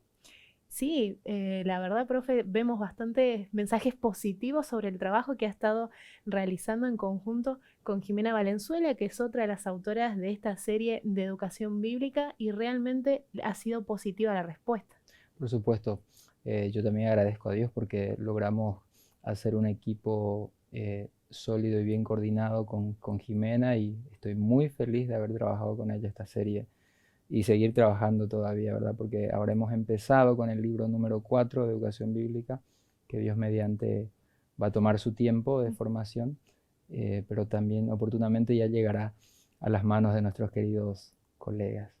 [SPEAKER 1] Sí, la verdad, profe, vemos bastantes mensajes positivos sobre el trabajo que ha estado realizando en conjunto con Jimena Valenzuela, que es otra de las autoras de esta serie de educación bíblica, y realmente ha sido positiva la respuesta.
[SPEAKER 2] Por supuesto, yo también agradezco a Dios porque logramos hacer un equipo sólido y bien coordinado con Jimena, y estoy muy feliz de haber trabajado con ella esta serie y seguir trabajando todavía, ¿verdad? Porque ahora hemos empezado con el libro número 4 de Educación Bíblica, que Dios mediante va a tomar su tiempo de formación, pero también oportunamente ya llegará a las manos de nuestros queridos colegas.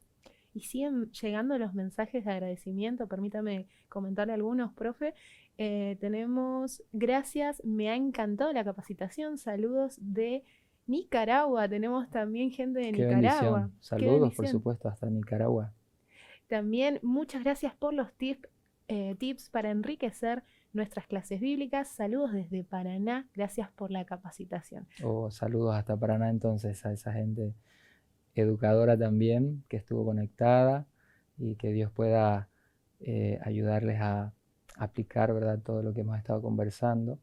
[SPEAKER 1] Y siguen llegando los mensajes de agradecimiento. Permítame comentarle algunos, profe. Tenemos: gracias, me ha encantado la capacitación. Saludos de Nicaragua. Tenemos también gente de Nicaragua.
[SPEAKER 2] Bendición. Saludos, por supuesto, hasta Nicaragua.
[SPEAKER 1] También muchas gracias por los tips para enriquecer nuestras clases bíblicas. Saludos desde Paraná. Gracias por la capacitación.
[SPEAKER 2] Saludos hasta Paraná entonces a esa gente educadora también que estuvo conectada. y que Dios pueda ayudarles a aplicar, ¿verdad?, todo lo que hemos estado conversando.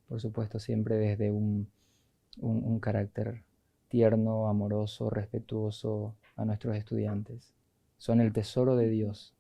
[SPEAKER 2] Por supuesto, siempre desde un carácter tierno, amoroso, respetuoso a nuestros estudiantes. Son el tesoro de Dios.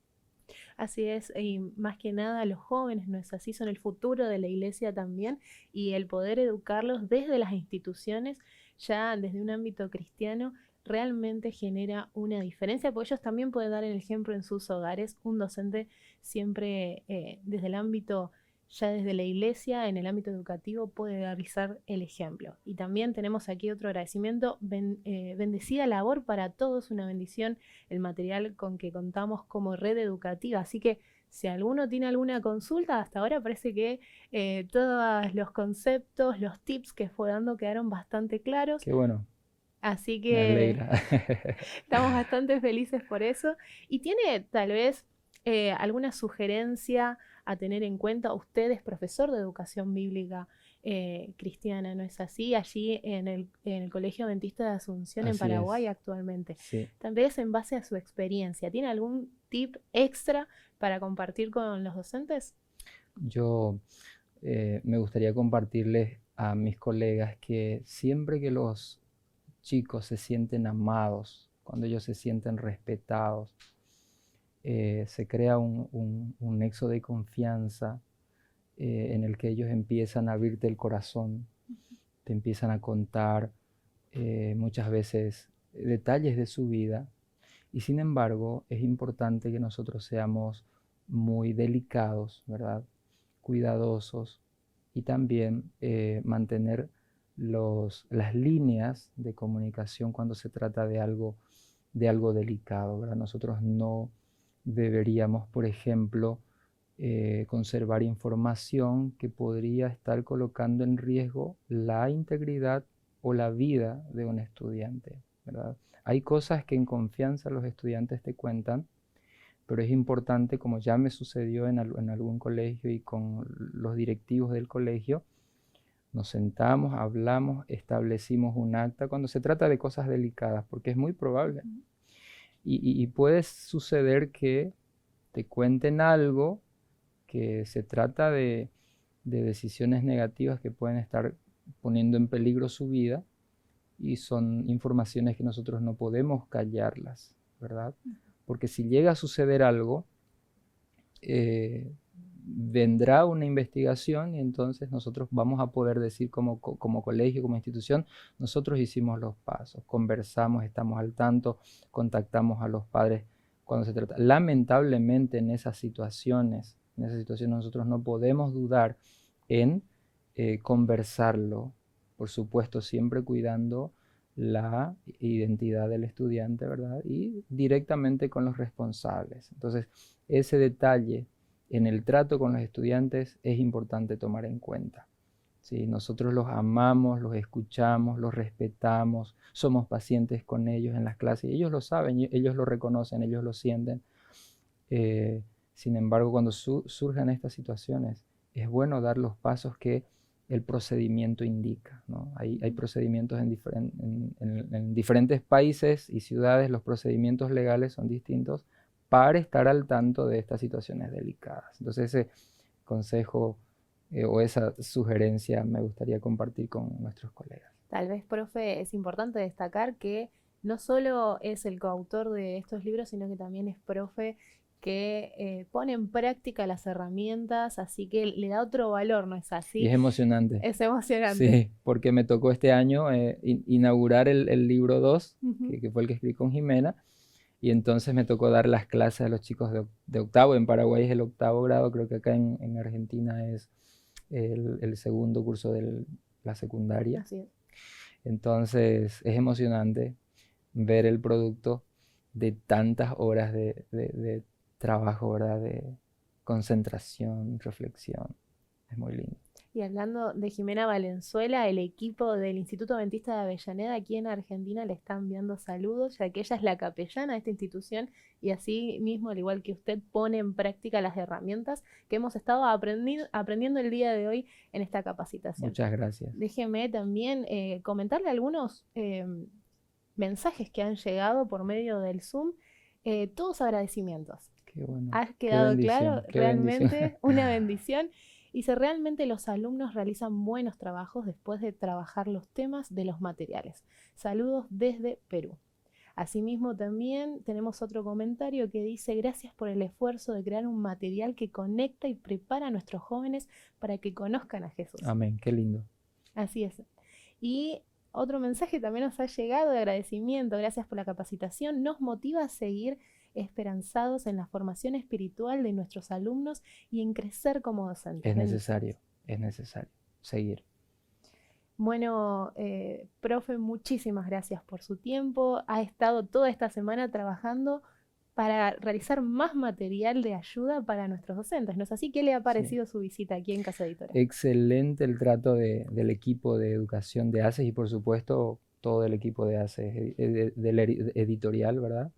[SPEAKER 1] Así es, y más que nada los jóvenes, ¿no es así? Son el futuro de la iglesia también, y el poder educarlos desde las instituciones, ya desde un ámbito cristiano, realmente genera una diferencia, porque ellos también pueden dar el ejemplo en sus hogares. Un docente siempre desde el ámbito, ya desde la iglesia, en el ámbito educativo, puede realizar el ejemplo. Y también tenemos aquí otro agradecimiento, bendecida labor para todos, una bendición el material con que contamos como red educativa. Así que si alguno tiene alguna consulta, hasta ahora parece que todos los conceptos, los tips que fue dando quedaron bastante claros.
[SPEAKER 2] Qué bueno.
[SPEAKER 1] Así
[SPEAKER 2] Me
[SPEAKER 1] que
[SPEAKER 2] alegra.
[SPEAKER 1] estamos bastante felices por eso. ¿Y tiene tal vez alguna sugerencia a tener en cuenta? Usted es profesor de educación bíblica cristiana, ¿no es así? Allí en el Colegio Adventista de Asunción en
[SPEAKER 2] Así
[SPEAKER 1] Paraguay
[SPEAKER 2] es.
[SPEAKER 1] actualmente.
[SPEAKER 2] Sí.
[SPEAKER 1] Tal vez en base a su experiencia, ¿tiene algún tip extra para compartir con los docentes?
[SPEAKER 2] Yo me gustaría compartirles a mis colegas que siempre que los chicos se sienten amados, cuando ellos se sienten respetados, se crea un nexo de confianza en el que ellos empiezan a abrirte el corazón, te empiezan a contar muchas veces detalles de su vida, y sin embargo es importante que nosotros seamos muy delicados, ¿verdad?, cuidadosos, y también mantener las líneas de comunicación cuando se trata de algo delicado, ¿verdad? Nosotros no deberíamos, por ejemplo, conservar información que podría estar colocando en riesgo la integridad o la vida de un estudiante, ¿verdad? Hay cosas que en confianza los estudiantes te cuentan, pero es importante, como ya me sucedió en algún colegio y con los directivos del colegio, nos sentamos, hablamos, establecimos un acta cuando se trata de cosas delicadas, porque es muy probable. Y puede suceder que te cuenten algo que se trata de decisiones negativas que pueden estar poniendo en peligro su vida, y son informaciones que nosotros no podemos callarlas, ¿verdad? Porque si llega a suceder algo, vendrá una investigación, y entonces nosotros vamos a poder decir como colegio, como institución, nosotros hicimos los pasos, conversamos, estamos al tanto, contactamos a los padres cuando se trata. Lamentablemente en esas situaciones nosotros no podemos dudar en conversarlo, por supuesto siempre cuidando la identidad del estudiante, ¿verdad? Y directamente con los responsables. Entonces, ese detalle en el trato con los estudiantes es importante tomar en cuenta. ¿Sí? Nosotros los amamos, los escuchamos, los respetamos, somos pacientes con ellos en las clases, y ellos lo saben, ellos lo reconocen, ellos lo sienten. Sin embargo, cuando surjan estas situaciones, es bueno dar los pasos que el procedimiento indica, ¿no? Hay procedimientos en diferentes países y ciudades, los procedimientos legales son distintos para estar al tanto de estas situaciones delicadas. Entonces ese consejo o esa sugerencia me gustaría compartir con nuestros colegas.
[SPEAKER 1] Tal vez, profe, es importante destacar que no solo es el coautor de estos libros, sino que también es profe que pone en práctica las herramientas, así que le da otro valor, ¿no es así?
[SPEAKER 2] Y es emocionante.
[SPEAKER 1] Es emocionante.
[SPEAKER 2] Sí, porque me tocó este año inaugurar el libro 2, que fue el que escribí con Jimena, y entonces me tocó dar las clases a los chicos de octavo. En Paraguay es el 8º grado, creo que acá en Argentina es el segundo curso de la secundaria.
[SPEAKER 1] Así es.
[SPEAKER 2] Entonces es emocionante ver el producto de tantas horas de trabajo, ¿verdad? De concentración, reflexión. Es muy lindo.
[SPEAKER 1] Y hablando de Jimena Valenzuela, el equipo del Instituto Adventista de Avellaneda aquí en Argentina le está enviando saludos, ya que ella es la capellana de esta institución, y así mismo, al igual que usted, pone en práctica las herramientas que hemos estado aprendiendo el día de hoy en esta capacitación.
[SPEAKER 2] Muchas gracias.
[SPEAKER 1] Déjeme también comentarle algunos mensajes que han llegado por medio del Zoom. Todos agradecimientos.
[SPEAKER 2] Qué bueno.
[SPEAKER 1] ¿Ha
[SPEAKER 2] Qué
[SPEAKER 1] quedado
[SPEAKER 2] bendición,
[SPEAKER 1] claro?
[SPEAKER 2] qué
[SPEAKER 1] Realmente
[SPEAKER 2] bendición.
[SPEAKER 1] una bendición. Dice, realmente los alumnos realizan buenos trabajos después de trabajar los temas de los materiales. Saludos desde Perú. Asimismo, también tenemos otro comentario que dice, gracias por el esfuerzo de crear un material que conecta y prepara a nuestros jóvenes para que conozcan a Jesús.
[SPEAKER 2] Amén, qué lindo.
[SPEAKER 1] Así es. Y otro mensaje también nos ha llegado de agradecimiento. Gracias por la capacitación. Nos motiva a seguir esperanzados en la formación espiritual de nuestros alumnos y en crecer como docentes.
[SPEAKER 2] Es necesario seguir.
[SPEAKER 1] Bueno, profe, muchísimas gracias por su tiempo. Ha estado toda esta semana trabajando para realizar más material de ayuda para nuestros docentes, ¿no es así? ¿Qué le ha parecido su visita aquí en Casa Editorial?
[SPEAKER 2] Excelente el trato del equipo de educación de ACES y por supuesto todo el equipo de ACES, del editorial, ¿verdad?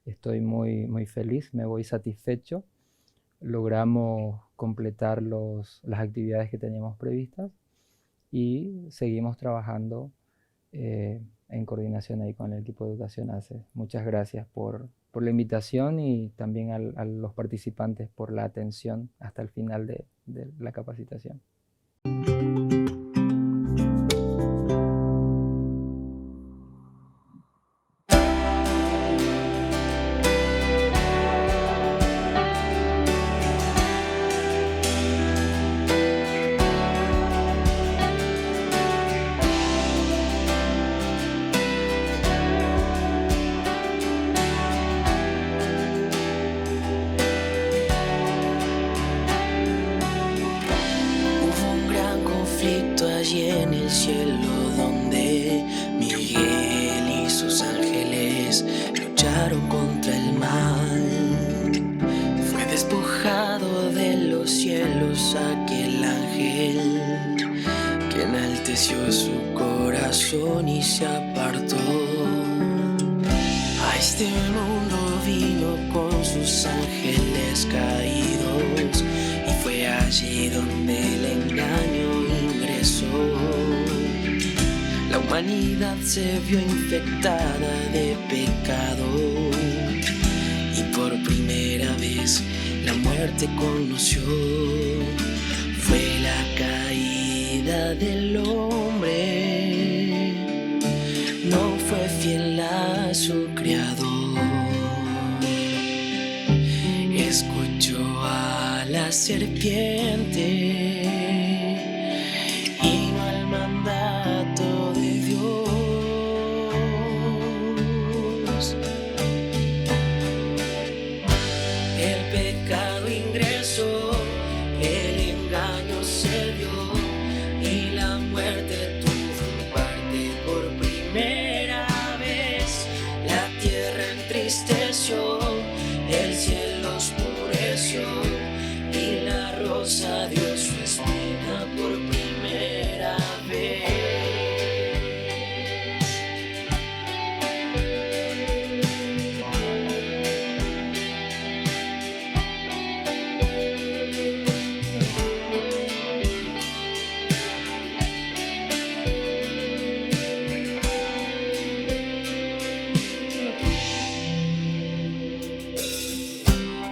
[SPEAKER 2] Estoy muy feliz, me voy satisfecho. Logramos completar las actividades que teníamos previstas y seguimos trabajando en coordinación ahí con el equipo de educación ACES. Muchas gracias por la invitación y también a los participantes por la atención hasta el final de la capacitación.
[SPEAKER 6] En el cielo donde Miguel y sus ángeles lucharon contra el mal. Fue despojado de los cielos aquel ángel que enalteció su corazón y se apartó. A este mundo vino con sus ángeles caídos y fue allí donde el engaño ingresó. La humanidad se vio infectada de pecado y por primera vez la muerte conoció. Fue la caída del hombre, no fue fiel a su creador. Escuchó a la serpiente y no al mandato de Dios. El pecado ingresó, el engaño se dio y la muerte tuvo parte por primera vez. La tierra entristeció, el cielo oscureció y la rosa dio su espina por primera vez.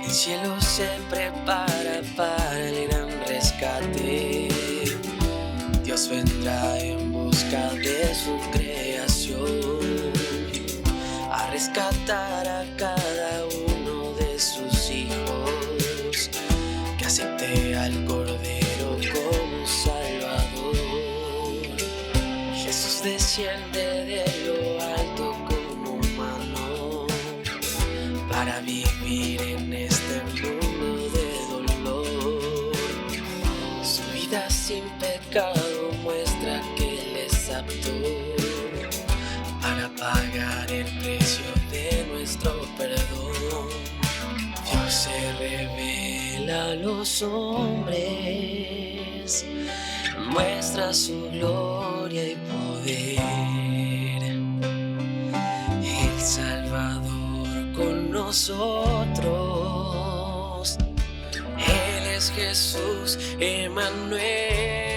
[SPEAKER 6] El cielo se prepara para el gran rescate. Dios vendrá en busca de su creación, a rescatar a cada uno de sus hijos, que acepte al Cordero como Salvador. Jesús desciende de lo alto como humano para vivir en este mundo de dolor. Su vida sin pecado muestra que Él es apto para pagar el precio de nuestro perdón. Dios se revela a los hombres, muestra su gloria y poder. El Salvador con nosotros, Él es Jesús, Emmanuel.